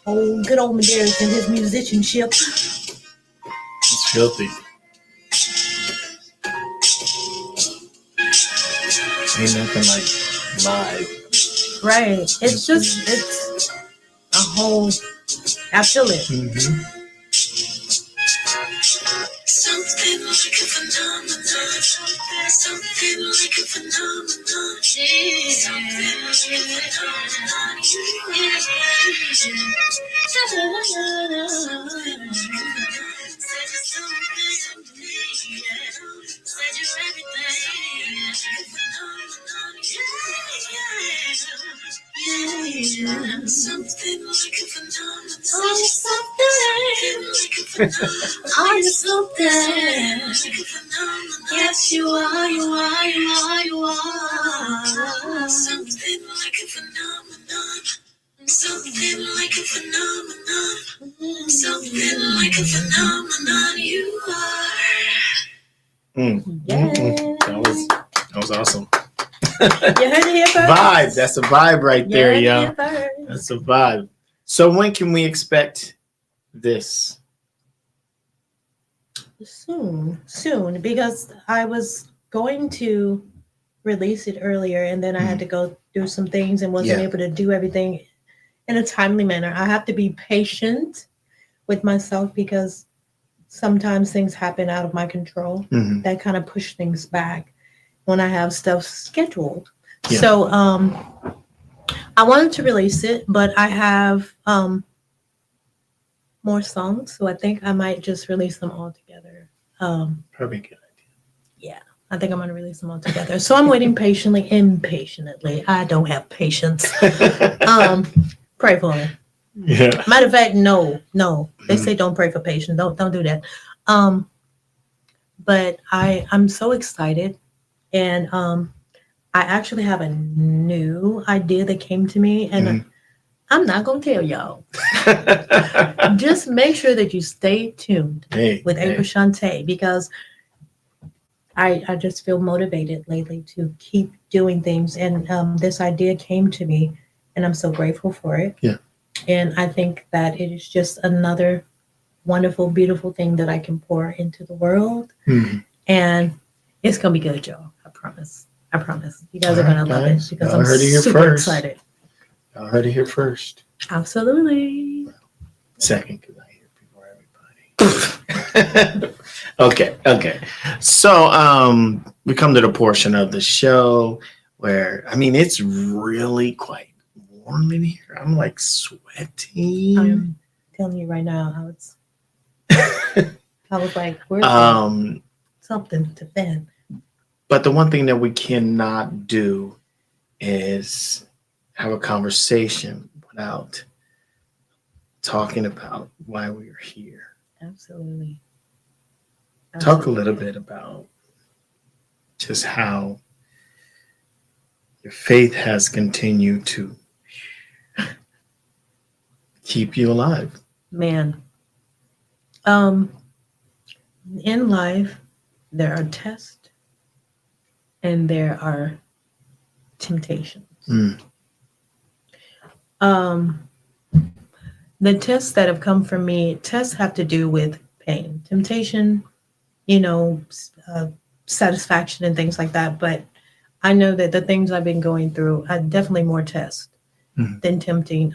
[SPEAKER 3] Oh, good old Medeiros and his musicianship.
[SPEAKER 2] It's filthy. Ain't nothing like live.
[SPEAKER 3] Right. It's a whole, I feel it.
[SPEAKER 2] Mm-hmm.
[SPEAKER 1] Something like a phenomenon. Something like a phenomenon. Something like a phenomenon. Said you're everything. Yeah. Something like a phenomenon. Are you something? Yes, you are, you are, you are, you are. Something like a phenomenon. Something like a phenomenon. Something like a phenomenon. You are.
[SPEAKER 2] That was awesome.
[SPEAKER 3] You heard it here
[SPEAKER 2] vibe. That's a vibe right there, yo.
[SPEAKER 3] Universe.
[SPEAKER 2] That's a vibe. So when can we expect this?
[SPEAKER 3] Soon, because I was going to release it earlier, and then I had to go do some things and wasn't able to do everything in a timely manner. I have to be patient with myself because sometimes things happen out of my control that kind of push things back when I have stuff scheduled.
[SPEAKER 2] Yeah.
[SPEAKER 3] So I wanted to release it, but I have more songs, so I think I might just release them all together.
[SPEAKER 2] Probably a good
[SPEAKER 3] Yeah, I think I'm going to release them all together. So I'm waiting impatiently. I don't have patience.
[SPEAKER 2] idea.
[SPEAKER 3] Pray for me.
[SPEAKER 2] Yeah.
[SPEAKER 3] Matter of fact, no. They say don't pray for patience. Don't do that. But I'm so excited, and I actually have a new idea that came to me, and I'm not gonna tell y'all. Just make sure that you stay tuned with April Shantae, because I just feel motivated lately to keep doing things, and this idea came to me, and I'm so grateful for it.
[SPEAKER 2] Yeah.
[SPEAKER 3] And I think that it is just another wonderful, beautiful thing that I can pour into the world. And it's going to be good, y'all. I promise. You guys are going to love it, because I'm super excited.
[SPEAKER 2] Y'all heard it here first.
[SPEAKER 3] Absolutely.
[SPEAKER 2] Second, because I hear before everybody. Okay. So we come to the portion of the show where, I mean, it's really quite warm in here. I'm like sweating.
[SPEAKER 3] I'm telling you right now, I was like, where's something to fan?
[SPEAKER 2] But the one thing that we cannot do is have a conversation without talking about why we are here.
[SPEAKER 3] Absolutely.
[SPEAKER 2] Talk a little bit about just how your faith has continued to keep you alive.
[SPEAKER 3] Man. In life, there are tests and there are temptations. The tests that have come from me, tests have to do with pain, temptation, satisfaction and things like that. But I know that the things I've been going through are definitely more tests than tempting.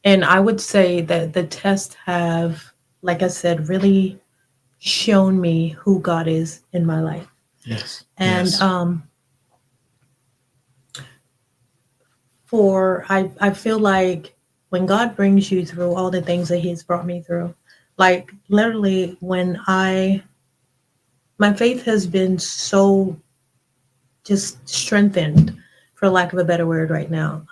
[SPEAKER 3] And I would say that the tests have, like I said, really shown me who God is in my life.
[SPEAKER 2] Yes.
[SPEAKER 3] And I feel like when God brings you through all the things that He's brought me through, like literally when my faith has been so just strengthened, for lack of a better word right now.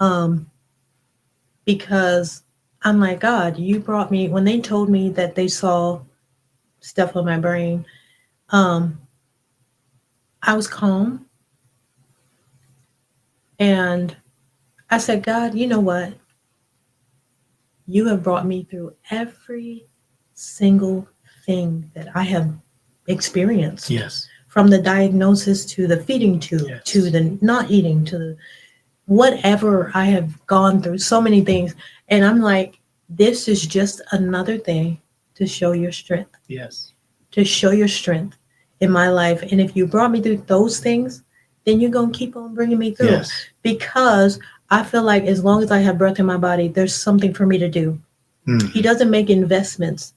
[SPEAKER 3] Because I'm like, God, you brought me, when they told me that they saw stuff on my brain, I was calm. And I said, God, you know what? You have brought me through every single thing that I have experienced.
[SPEAKER 2] Yes.
[SPEAKER 3] From the diagnosis to the feeding tube, to the not eating, to the whatever I have gone through, so many things. And I'm like, this is just another thing to show your strength.
[SPEAKER 2] Yes.
[SPEAKER 3] To show your strength in my life. And if you brought me through those things, then you're going to keep on bringing me through.
[SPEAKER 2] Yes.
[SPEAKER 3] Because I feel like as long as I have breath in my body, there's something for me to do. He doesn't make investments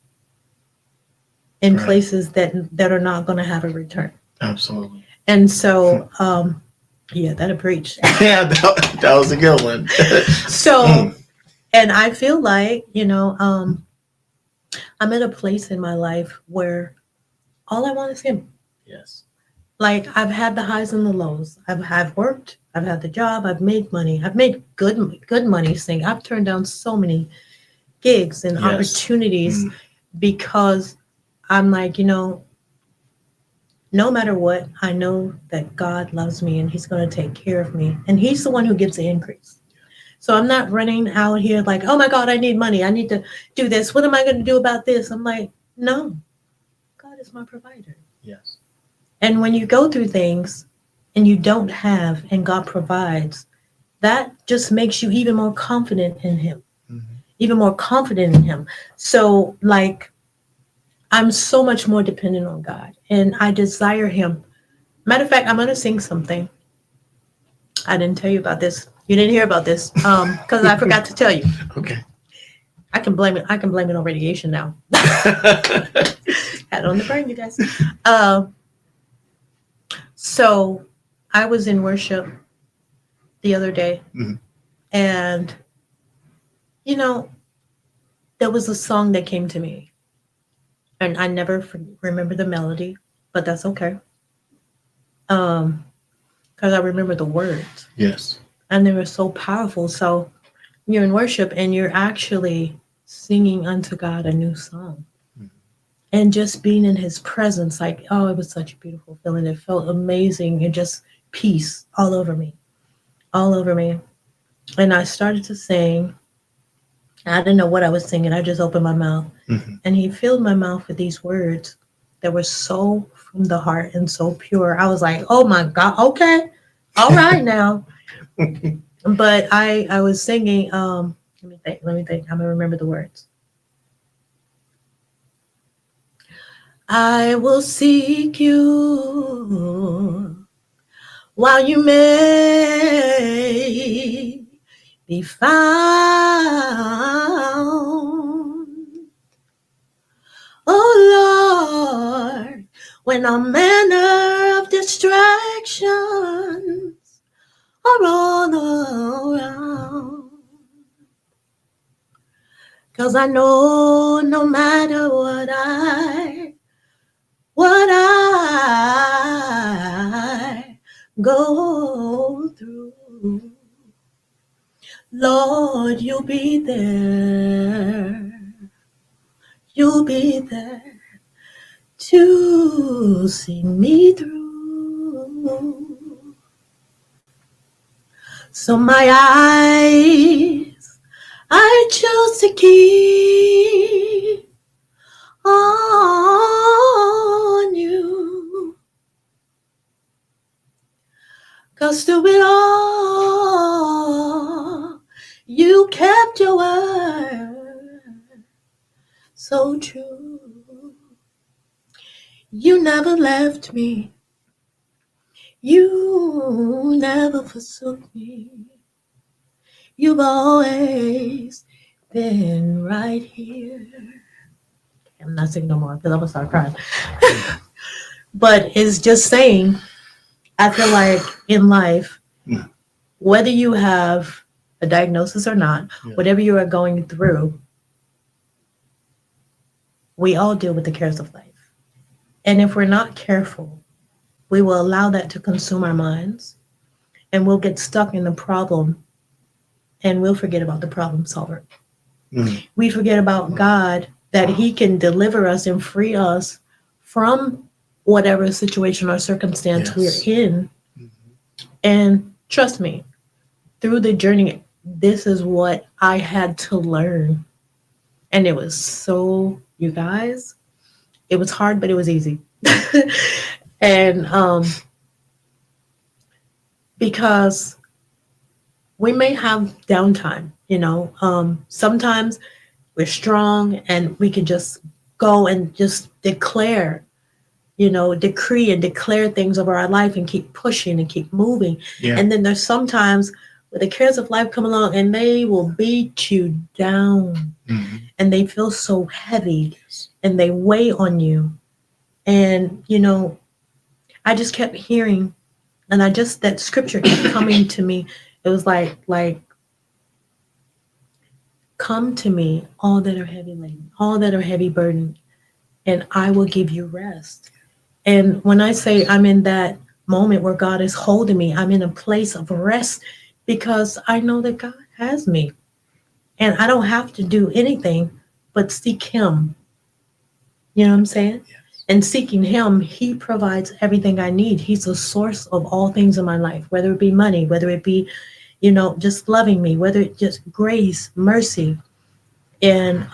[SPEAKER 3] in places that are not going to have a return.
[SPEAKER 2] Absolutely.
[SPEAKER 3] And so, that'll preach.
[SPEAKER 2] Yeah, that was a good one.
[SPEAKER 3] So, and I feel like, I'm at a place in my life where all I want is Him.
[SPEAKER 2] Yes.
[SPEAKER 3] Like, I've had the highs and the lows. I've worked. I've had the job. I've made money. I've made good money singing. I've turned down so many gigs and opportunities because I'm like, no matter what, I know that God loves me and He's going to take care of me. And He's the one who gives the increase. So I'm not running out here like, oh my God, I need money. I need to do this. What am I going to do about this? I'm like, no, God is my provider.
[SPEAKER 2] Yes.
[SPEAKER 3] And when you go through things, and you don't have and God provides, that just makes you even more confident in Him, even more confident in Him. So, like, I'm so much more dependent on God, and I desire Him. Matter of fact, I'm going to sing something. I didn't tell you about this. You didn't hear about this because I forgot to tell you.
[SPEAKER 2] Okay.
[SPEAKER 3] I can blame it. I can blame it on radiation now. Had it on the brain, you guys. So I was in worship the other day, and there was a song that came to me, and I never remember the melody, but that's okay. Because I remember the words.
[SPEAKER 2] Yes.
[SPEAKER 3] And they were so powerful. So you're in worship and you're actually singing unto God a new song. And just being in His presence, like, oh, it was such a beautiful feeling. It felt amazing and just peace all over me. All over me. And I started to sing. I didn't know what I was singing. I just opened my mouth. And He filled my mouth with these words that were so from the heart and so pure. I was like, oh my God, okay. All right now. But I was singing, let me think. I'm going to remember the words. I will seek you while you may be found. Oh Lord, when all manner of distractions are all around. 'Cause I know no matter what I go through, Lord, you'll be there. You'll be there to see me through. So my eyes I choose to keep on you. 'Cause through it all, you kept your word so true. You never left me. You never forsook me. You've always been right here. I'm not singing no more because I'm going to start crying. But it's just saying, I feel like in life, whether you have a diagnosis or not, whatever you are going through, we all deal with the cares of life. And if we're not careful, we will allow that to consume our minds, and we'll get stuck in the problem, and we'll forget about the problem solver. We forget about God, that He can deliver us and free us from whatever situation or circumstance we're in. And trust me, through the journey, this is what I had to learn. And it was so, you guys, it was hard, but it was easy. And because we may have downtime, sometimes we're strong and we can just go and just declare, decree and declare things over our life and keep pushing and keep moving. And then there's sometimes where the cares of life come along and they will beat you down, and they feel so heavy and they weigh on you. And, I just kept hearing, and that scripture kept coming to me. It was like, come to me, all that are heavy laden, all that are heavy burdened, and I will give you rest. And when I say I'm in that moment where God is holding me, I'm in a place of rest because I know that God has me. And I don't have to do anything but seek Him. You know what I'm saying? Yes. And seeking Him, He provides everything I need. He's the source of all things in my life, whether it be money, whether it be, just loving me, whether it's just grace, mercy. And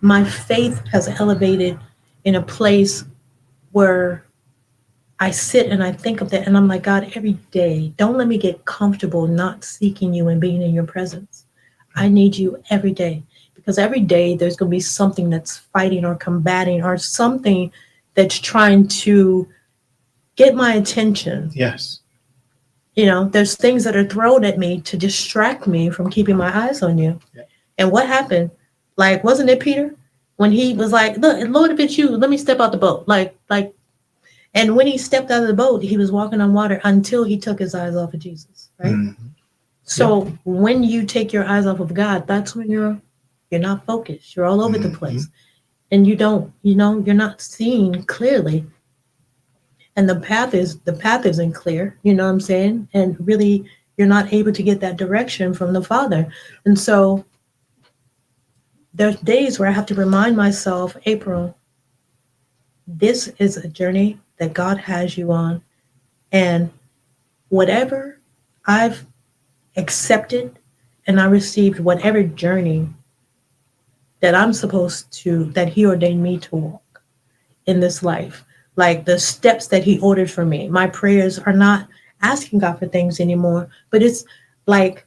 [SPEAKER 3] my faith has elevated in a place where I sit and I think of that, and I'm like, God, every day, don't let me get comfortable not seeking you and being in your presence. I need you every day, because every day there's going to be something that's fighting or combating or something that's trying to get my attention.
[SPEAKER 2] Yes.
[SPEAKER 3] There's things that are thrown at me to distract me from keeping my eyes on you.
[SPEAKER 2] Yeah.
[SPEAKER 3] And what happened? Like, wasn't it Peter when he was like, "Look, Lord, if it's you, let me step out the boat." And when he stepped out of the boat, he was walking on water until he took his eyes off of Jesus, right?
[SPEAKER 2] Mm-hmm.
[SPEAKER 3] So when you take your eyes off of God, that's when you're not focused. You're all over the place, and you're not seeing clearly. And the path isn't clear. You know what I'm saying? And really, you're not able to get that direction from the Father. And so there's days where I have to remind myself, April, this is a journey that God has you on, and whatever I've accepted, and I received whatever journey that He ordained me to walk in this life, like the steps that He ordered for me. My prayers are not asking God for things anymore, but it's like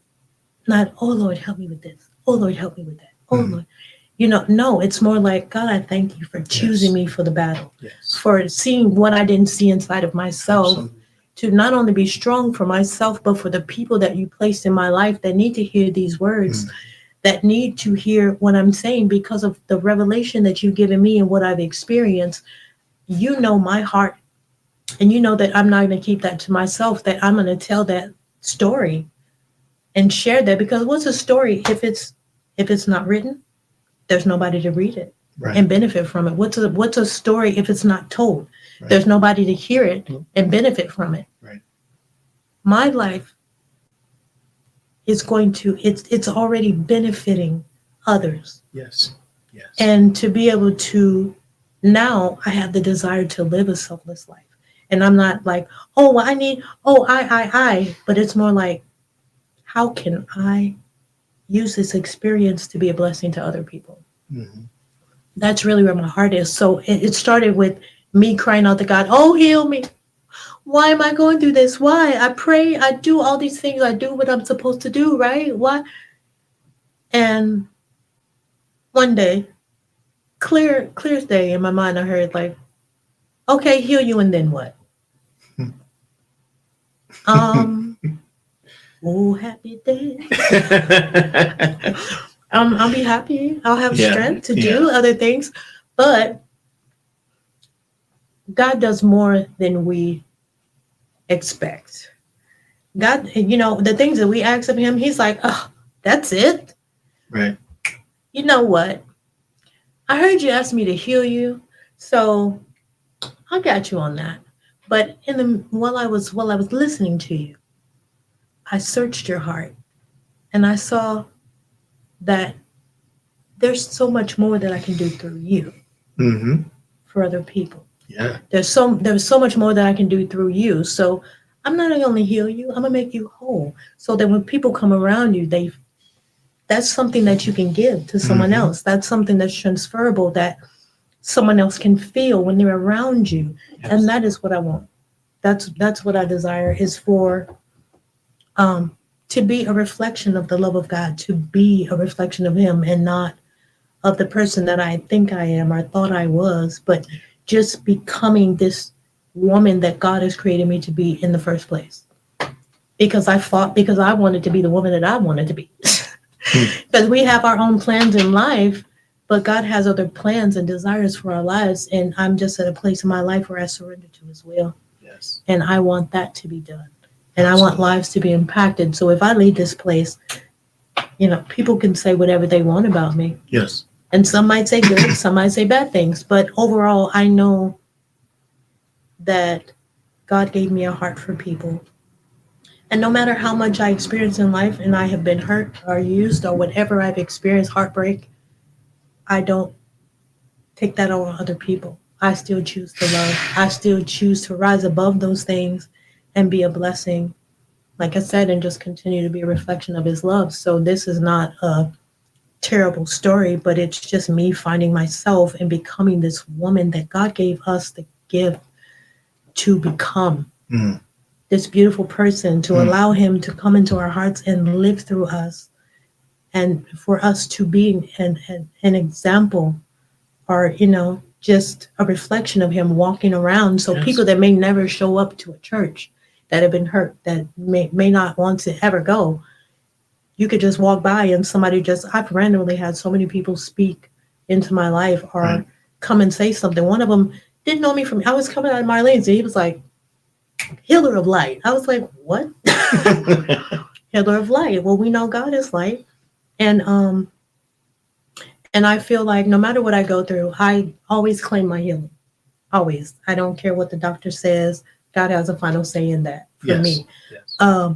[SPEAKER 3] not, oh Lord, help me with this. Oh Lord, help me with that. Oh Lord. No, it's more like, God, I thank you for choosing me for the battle, for seeing what I didn't see inside of myself. Absolutely. To not only be strong for myself, but for the people that you placed in my life that need to hear these words, that need to hear what I'm saying because of the revelation that you've given me and what I've experienced. You know my heart, and you know that I'm not going to keep that to myself, that I'm going to tell that story and share that, because what's a story if it's not written? There's nobody to read it and benefit from it. What's a story if it's not told? There's nobody to hear it and benefit from it. My life is it's already benefiting others.
[SPEAKER 2] Yes.
[SPEAKER 3] And to be able to, now I have the desire to live a selfless life. And I'm not like, oh, I, but it's more like, how can I use this experience to be a blessing to other people? That's really where my heart is. So it started with me crying out to God, oh, heal me. Why am I going through this? Why? I pray, I do all these things, I do what I'm supposed to do, right? Why? And one day, clear as day in my mind, I heard like, okay, heal you, and then what? Oh, happy day. I'll be happy. I'll have strength to do other things. But God does more than we expect. God, the things that we ask of Him, He's like, oh, that's it?
[SPEAKER 2] Right.
[SPEAKER 3] You know what? I heard you ask me to heal you, so I got you on that. But while I was listening to you, I searched your heart, and I saw that there's so much more that I can do through you for other people.
[SPEAKER 2] Yeah.
[SPEAKER 3] There's so much more that I can do through you. So I'm not going to heal you. I'm going to make you whole, so that when people come around you, that's something that you can give to someone else. That's something that's transferable, that someone else can feel when they're around you. Yes. And that is what I want. That's what I desire, is for to be a reflection of the love of God, to be a reflection of Him, and not of the person that I think I am or thought I was, but just becoming this woman that God has created me to be in the first place. Because I wanted to be the woman that I wanted to be. Because we have our own plans in life, but God has other plans and desires for our lives. And I'm just at a place in my life where I surrender to His will.
[SPEAKER 2] Yes.
[SPEAKER 3] And I want that to be done. And I want lives to be impacted. So if I leave this place, people can say whatever they want about me.
[SPEAKER 2] Yes.
[SPEAKER 3] And some might say good, some might say bad things. But overall, I know that God gave me a heart for people. And no matter how much I experience in life, and I have been hurt or used or whatever I've experienced, heartbreak, I don't take that on other people. I still choose to love. I still choose to rise above those things and be a blessing, like I said, and just continue to be a reflection of His love. So this is not a terrible story, but it's just me finding myself and becoming this woman that God gave us the gift to become
[SPEAKER 2] Mm.
[SPEAKER 3] this beautiful person, to allow him to come into our hearts and live through us, and for us to be an example, or just a reflection of him walking around. So
[SPEAKER 2] Yes.
[SPEAKER 3] people that may never show up to a church, that have been hurt, that may not want to ever go, you could just walk by and somebody I've randomly had so many people speak into my life, or
[SPEAKER 2] Right.
[SPEAKER 3] come and say something. One of them didn't know me I was coming out of Marlene's, and he was like, "Healer of light." I was like, "What?" Healer of light. Well, we know God is light. And I feel like no matter what I go through, I always claim my healing. Always. I don't care what the doctor says. God has a final say in that for
[SPEAKER 2] Yes.
[SPEAKER 3] me.
[SPEAKER 4] Yes.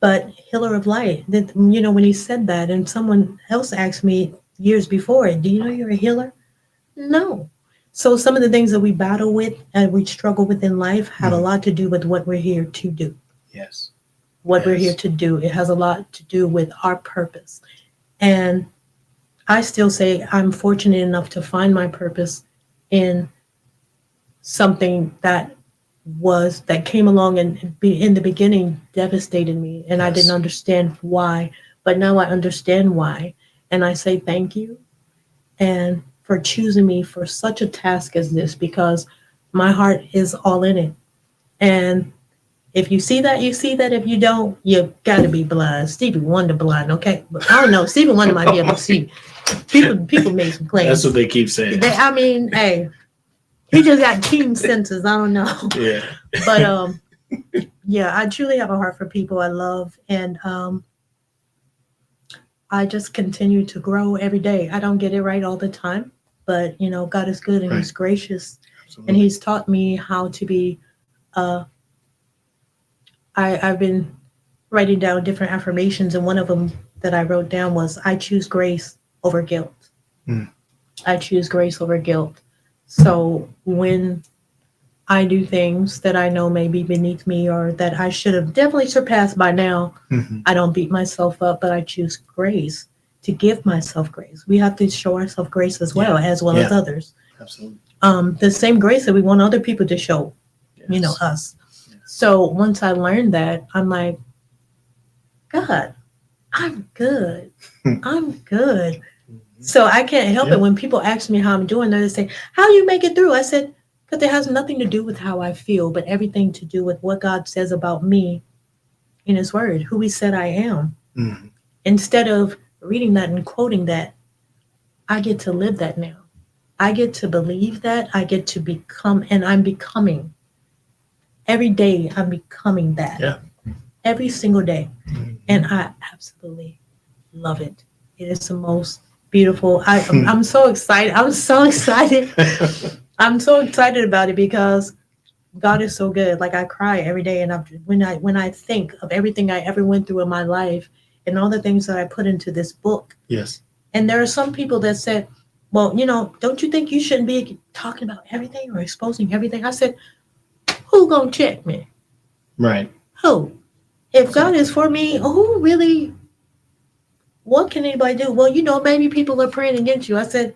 [SPEAKER 3] But healer of light, that when he said that, and someone else asked me years before, "Do you know you're a healer?" No. So some of the things that we battle with and we struggle with in life have a lot to do with what we're here to do.
[SPEAKER 4] Yes.
[SPEAKER 3] What we're
[SPEAKER 2] Yes.
[SPEAKER 3] here to do. It has a lot to do with our purpose. And I still say I'm fortunate enough to find my purpose in something that came along and in the beginning devastated me, and I
[SPEAKER 2] Yes.
[SPEAKER 3] didn't understand why, but now I understand why, and I say thank you, and for choosing me for such a task as this, because my heart is all in it. And if you see that, you see that. If you don't, you gotta be blind. Stevie Wonder blind, okay? But I don't know. Stevie Wonder might be able to see. People make some claims.
[SPEAKER 2] That's what they keep saying.
[SPEAKER 3] Hey, he just got keen senses. I don't know.
[SPEAKER 2] Yeah.
[SPEAKER 3] But yeah, I truly have a heart for people I love, and I just continue to grow every day. I don't get it right all the time, but God is good and
[SPEAKER 2] Right.
[SPEAKER 3] He's gracious,
[SPEAKER 2] Absolutely.
[SPEAKER 3] and He's taught me how to be. I've been writing down different affirmations, and one of them that I wrote down was, "I choose grace over guilt."
[SPEAKER 2] Mm.
[SPEAKER 3] I choose grace over guilt. So when I do things that I know may be beneath me, or that I should have definitely surpassed by now,
[SPEAKER 2] Mhm.
[SPEAKER 3] I don't beat myself up, but I choose grace, to give myself grace. We have to show ourselves grace as well,
[SPEAKER 2] Yeah.
[SPEAKER 3] as others.
[SPEAKER 2] Absolutely.
[SPEAKER 3] The same grace that we want other people to show,
[SPEAKER 2] Yes.
[SPEAKER 3] us.
[SPEAKER 2] Yes.
[SPEAKER 3] So once I learned that, I'm like, God, I'm good. I'm good. So I can't help
[SPEAKER 2] Yeah.
[SPEAKER 3] it when people ask me how I'm doing. They say, "How do you make it through?" I said, because it has nothing to do with how I feel, but everything to do with what God says about me in His Word, who He said I am.
[SPEAKER 2] Mhm.
[SPEAKER 3] Instead of reading that and quoting that, I get to live that now. I get to believe that. I get to become, and I'm becoming. Every day, I'm becoming that.
[SPEAKER 2] Yeah.
[SPEAKER 3] Every single day.
[SPEAKER 2] Mhm.
[SPEAKER 3] And I absolutely love it. It is the most beautiful. I'm so excited. I'm so excited. I'm so excited about it because God is so good. Like, I cry every day, and when I think of everything I ever went through in my life and all the things that I put into this book.
[SPEAKER 2] Yes.
[SPEAKER 3] And there are some people that said, "Well, don't you think you shouldn't be talking about everything or exposing everything?" I said, "Who gonna check me?
[SPEAKER 2] Right.
[SPEAKER 3] Who? If God is for me, who really? What can anybody do?" "Well, maybe people are praying against you." I said,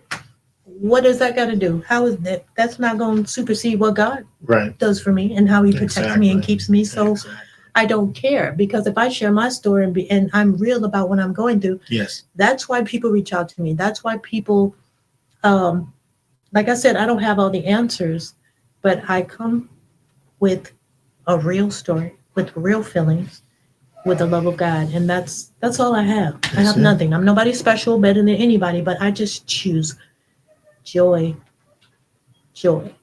[SPEAKER 3] "What does that got to do? How is that? That's not going to supersede what God
[SPEAKER 2] Right.
[SPEAKER 3] does for me and how He protects me and
[SPEAKER 2] Exactly.
[SPEAKER 3] keeps me." So
[SPEAKER 2] Exactly.
[SPEAKER 3] I don't care, because if I share my story and I'm real about what I'm going through,
[SPEAKER 2] Yes.
[SPEAKER 3] that's why people reach out to me. That's why people, like I said, I don't have all the answers, but I come with a real story, with real feelings, with the love of God, and that's all I have. I
[SPEAKER 2] That's
[SPEAKER 3] have
[SPEAKER 2] it.
[SPEAKER 3] nothing. I'm nobody special, better than anybody, but I just choose joy. Joy.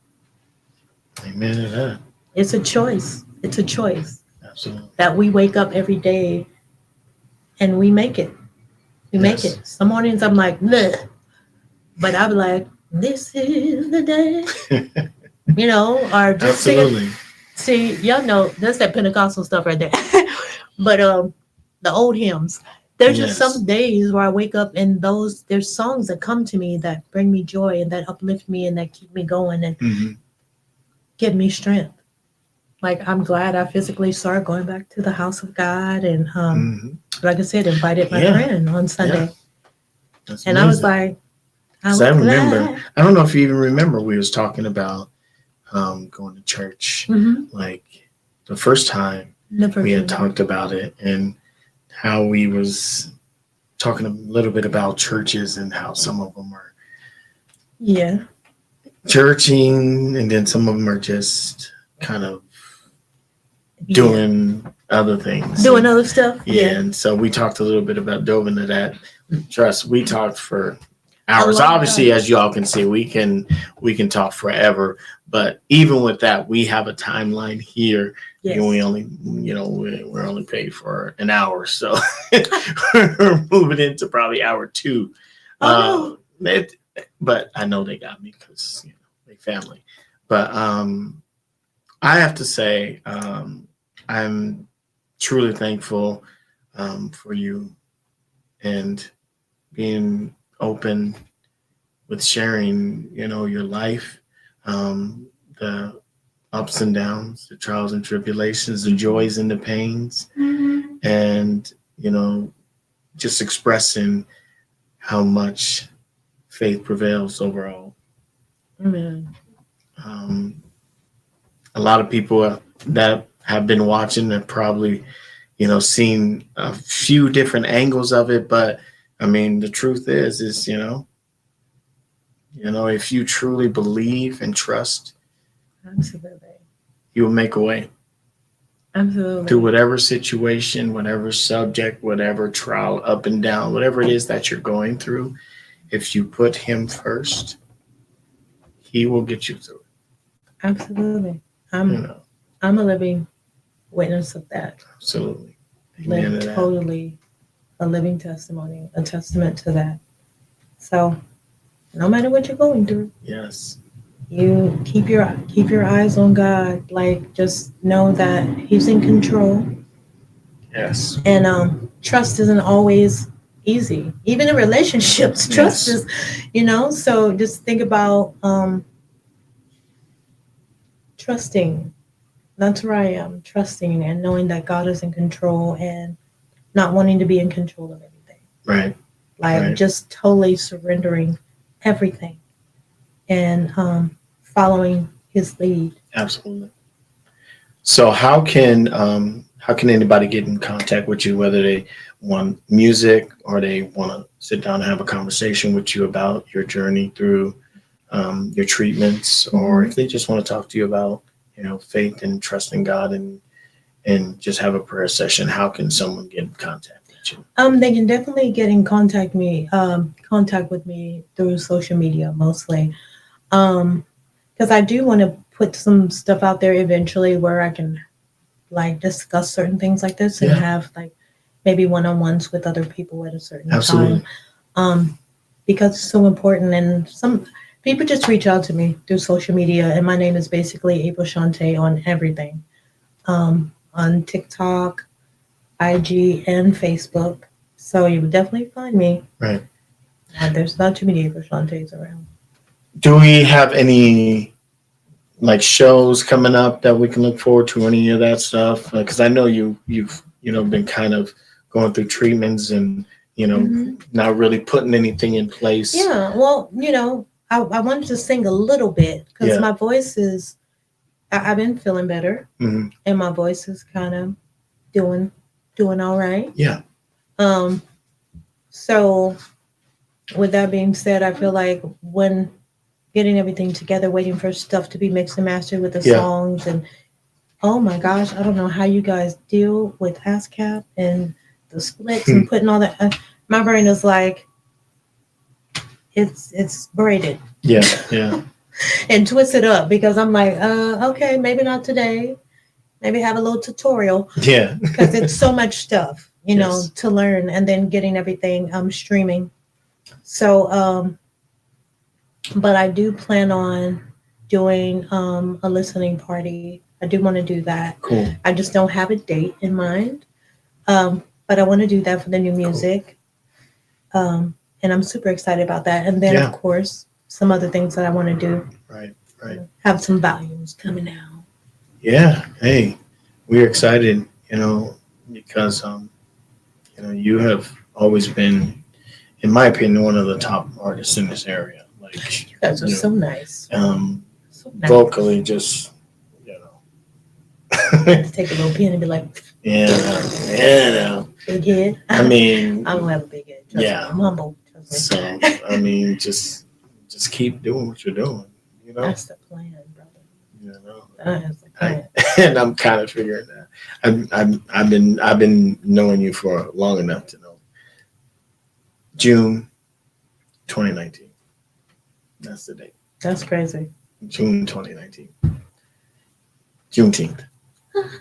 [SPEAKER 2] Amen to that.
[SPEAKER 3] It's a choice. It's a choice
[SPEAKER 2] Absolutely.
[SPEAKER 3] that we wake up every day and we make it. We make
[SPEAKER 2] Yes.
[SPEAKER 3] it. Some mornings I'm like, bleh, but I'm like, "This is the day," or just sing it.
[SPEAKER 2] Absolutely.
[SPEAKER 3] See, y'all know that's that Pentecostal stuff right there. But the old hymns. There's just
[SPEAKER 2] Yes.
[SPEAKER 3] some days where I wake up and there's songs that come to me that bring me joy and that uplift me and that keep me going and
[SPEAKER 2] Mhm.
[SPEAKER 3] give me strength. Like, I'm glad I physically started going back to the house of God, and
[SPEAKER 2] Mhm.
[SPEAKER 3] like I said, invited my
[SPEAKER 2] Yeah.
[SPEAKER 3] friend on Sunday.
[SPEAKER 2] That's
[SPEAKER 3] And I was
[SPEAKER 2] amazing.
[SPEAKER 3] like, I
[SPEAKER 2] 'Cause
[SPEAKER 3] was
[SPEAKER 2] I remember,
[SPEAKER 3] glad.
[SPEAKER 2] I don't know if you even remember, we was talking about going to church.
[SPEAKER 3] Mm-hmm.
[SPEAKER 2] Like the first time we had talked about it and how we was talking a little bit about churches and how some of them are churching and then some of them are just kind of doing other things.
[SPEAKER 3] Doing other stuff.
[SPEAKER 2] Yeah. And so we talked a little bit about dove into that. Trust, we talked for hours. Obviously, as y'all can see, we can talk forever. But even with that, we have a timeline here. Yes. And we only, we're only paid for an hour. So we're moving into probably hour 2. Oh, no. But I know they got me because, they family. But I have to say, I'm truly thankful for you and being open with sharing, your life, the ups and downs, the trials and tribulations, the joys and the pains, and, just expressing how much faith prevails overall.
[SPEAKER 3] Amen.
[SPEAKER 2] A lot of people that have been watching have probably, seen a few different angles of it, but I mean, the truth is, if you truly believe and trust,
[SPEAKER 3] absolutely,
[SPEAKER 2] you will make a way.
[SPEAKER 3] Absolutely.
[SPEAKER 2] Through whatever situation, whatever subject, whatever trial, up and down, whatever it is that you're going through, if you put him first, he will get you through it.
[SPEAKER 3] Absolutely. I'm a living witness of that.
[SPEAKER 2] Absolutely.
[SPEAKER 3] Amen. Totally a living testimony, a testament to that. So no matter what you're going through,
[SPEAKER 2] yes,
[SPEAKER 3] you keep your eyes on God. Like, just know that he's in control.
[SPEAKER 2] Yes.
[SPEAKER 3] And trust isn't always easy. Even in relationships, trust is, so just think about trusting. That's where I am, trusting and knowing that God is in control and not wanting to be in control of everything.
[SPEAKER 2] Right.
[SPEAKER 3] Like just totally surrendering everything and following his lead.
[SPEAKER 2] Absolutely. So how can anybody get in contact with you, whether they want music or they want to sit down and have a conversation with you about your journey through your treatments, or if they just want to talk to you about, faith and trusting God and just have a prayer session, how can someone get in contact with you?
[SPEAKER 3] They can definitely get in contact with me through social media mostly. Because I do want to put some stuff out there eventually where I can discuss certain things like this and have maybe one-on-ones with other people at a certain time. Because it's so important, and some people just reach out to me through social media, and my name is basically April Shantae on everything. On TikTok, IG, and Facebook. So you would definitely find me.
[SPEAKER 2] Right.
[SPEAKER 3] There's not too many April Shantaes around.
[SPEAKER 2] Do we have any shows coming up that we can look forward to, any of that stuff? Because I know you've been kind of going through treatments and not really putting anything in place.
[SPEAKER 3] Yeah, well, I wanted to sing a little bit because my voice is. I've been feeling better, and my voice is kind of doing all right.
[SPEAKER 2] Yeah.
[SPEAKER 3] So, with that being said, I feel like when getting everything together, waiting for stuff to be mixed and mastered with the songs, and oh my gosh, I don't know how you guys deal with ASCAP and the splits and putting all that. My brain is like, it's braided.
[SPEAKER 2] Yeah.
[SPEAKER 3] And twist it up because I'm like, okay, maybe not today. Maybe have a little tutorial.
[SPEAKER 2] Yeah.
[SPEAKER 3] Because it's so much stuff, to learn, and then getting everything streaming. So, but I do plan on doing a listening party. I do want to do that.
[SPEAKER 2] Cool.
[SPEAKER 3] I just don't have a date in mind. But I want to do that for the new music. Cool. And I'm super excited about that. And then, of course, some other things that I want to do.
[SPEAKER 2] Right.
[SPEAKER 3] Have some volumes coming out.
[SPEAKER 2] Yeah. Hey, we're excited, because, you have always been, in my opinion, one of the top artists in this area.
[SPEAKER 3] You guys are so nice. So nice.
[SPEAKER 2] vocally just, you know.
[SPEAKER 3] Take a little pen and be like,
[SPEAKER 2] Yeah.
[SPEAKER 3] big head.
[SPEAKER 2] I mean,
[SPEAKER 3] I don't have a big head. Trust
[SPEAKER 2] yeah.
[SPEAKER 3] me, I'm humble. Trust me.
[SPEAKER 2] So I mean, just keep doing what you're doing. You know.
[SPEAKER 3] That's the plan, brother.
[SPEAKER 2] You know.
[SPEAKER 3] That is the plan.
[SPEAKER 2] And I'm kind of figuring that. I've been knowing you for long enough to know. June 2019. That's the date.
[SPEAKER 3] That's crazy.
[SPEAKER 2] June 2019. Juneteenth.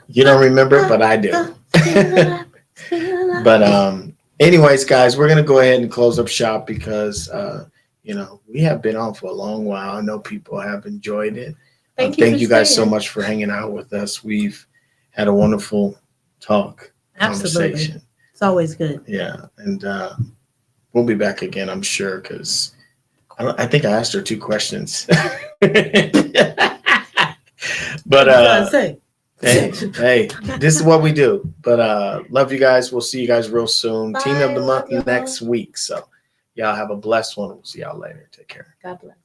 [SPEAKER 2] You don't remember, but I do. But anyways, guys, we're gonna go ahead and close up shop because you know, we have been on for a long while. I know people have enjoyed it. Thank you guys so much for hanging out with us. We've had a wonderful talk.
[SPEAKER 3] Absolutely.
[SPEAKER 2] Conversation.
[SPEAKER 3] It's always good.
[SPEAKER 2] Yeah, and we'll be back again, I'm sure, because I think I asked her 2 questions. But hey, this is what we do. But love you guys. We'll see you guys real soon.
[SPEAKER 3] Bye,
[SPEAKER 2] Team of the month
[SPEAKER 3] love
[SPEAKER 2] next week. So y'all have a blessed one. We'll see y'all later. Take care.
[SPEAKER 3] God bless.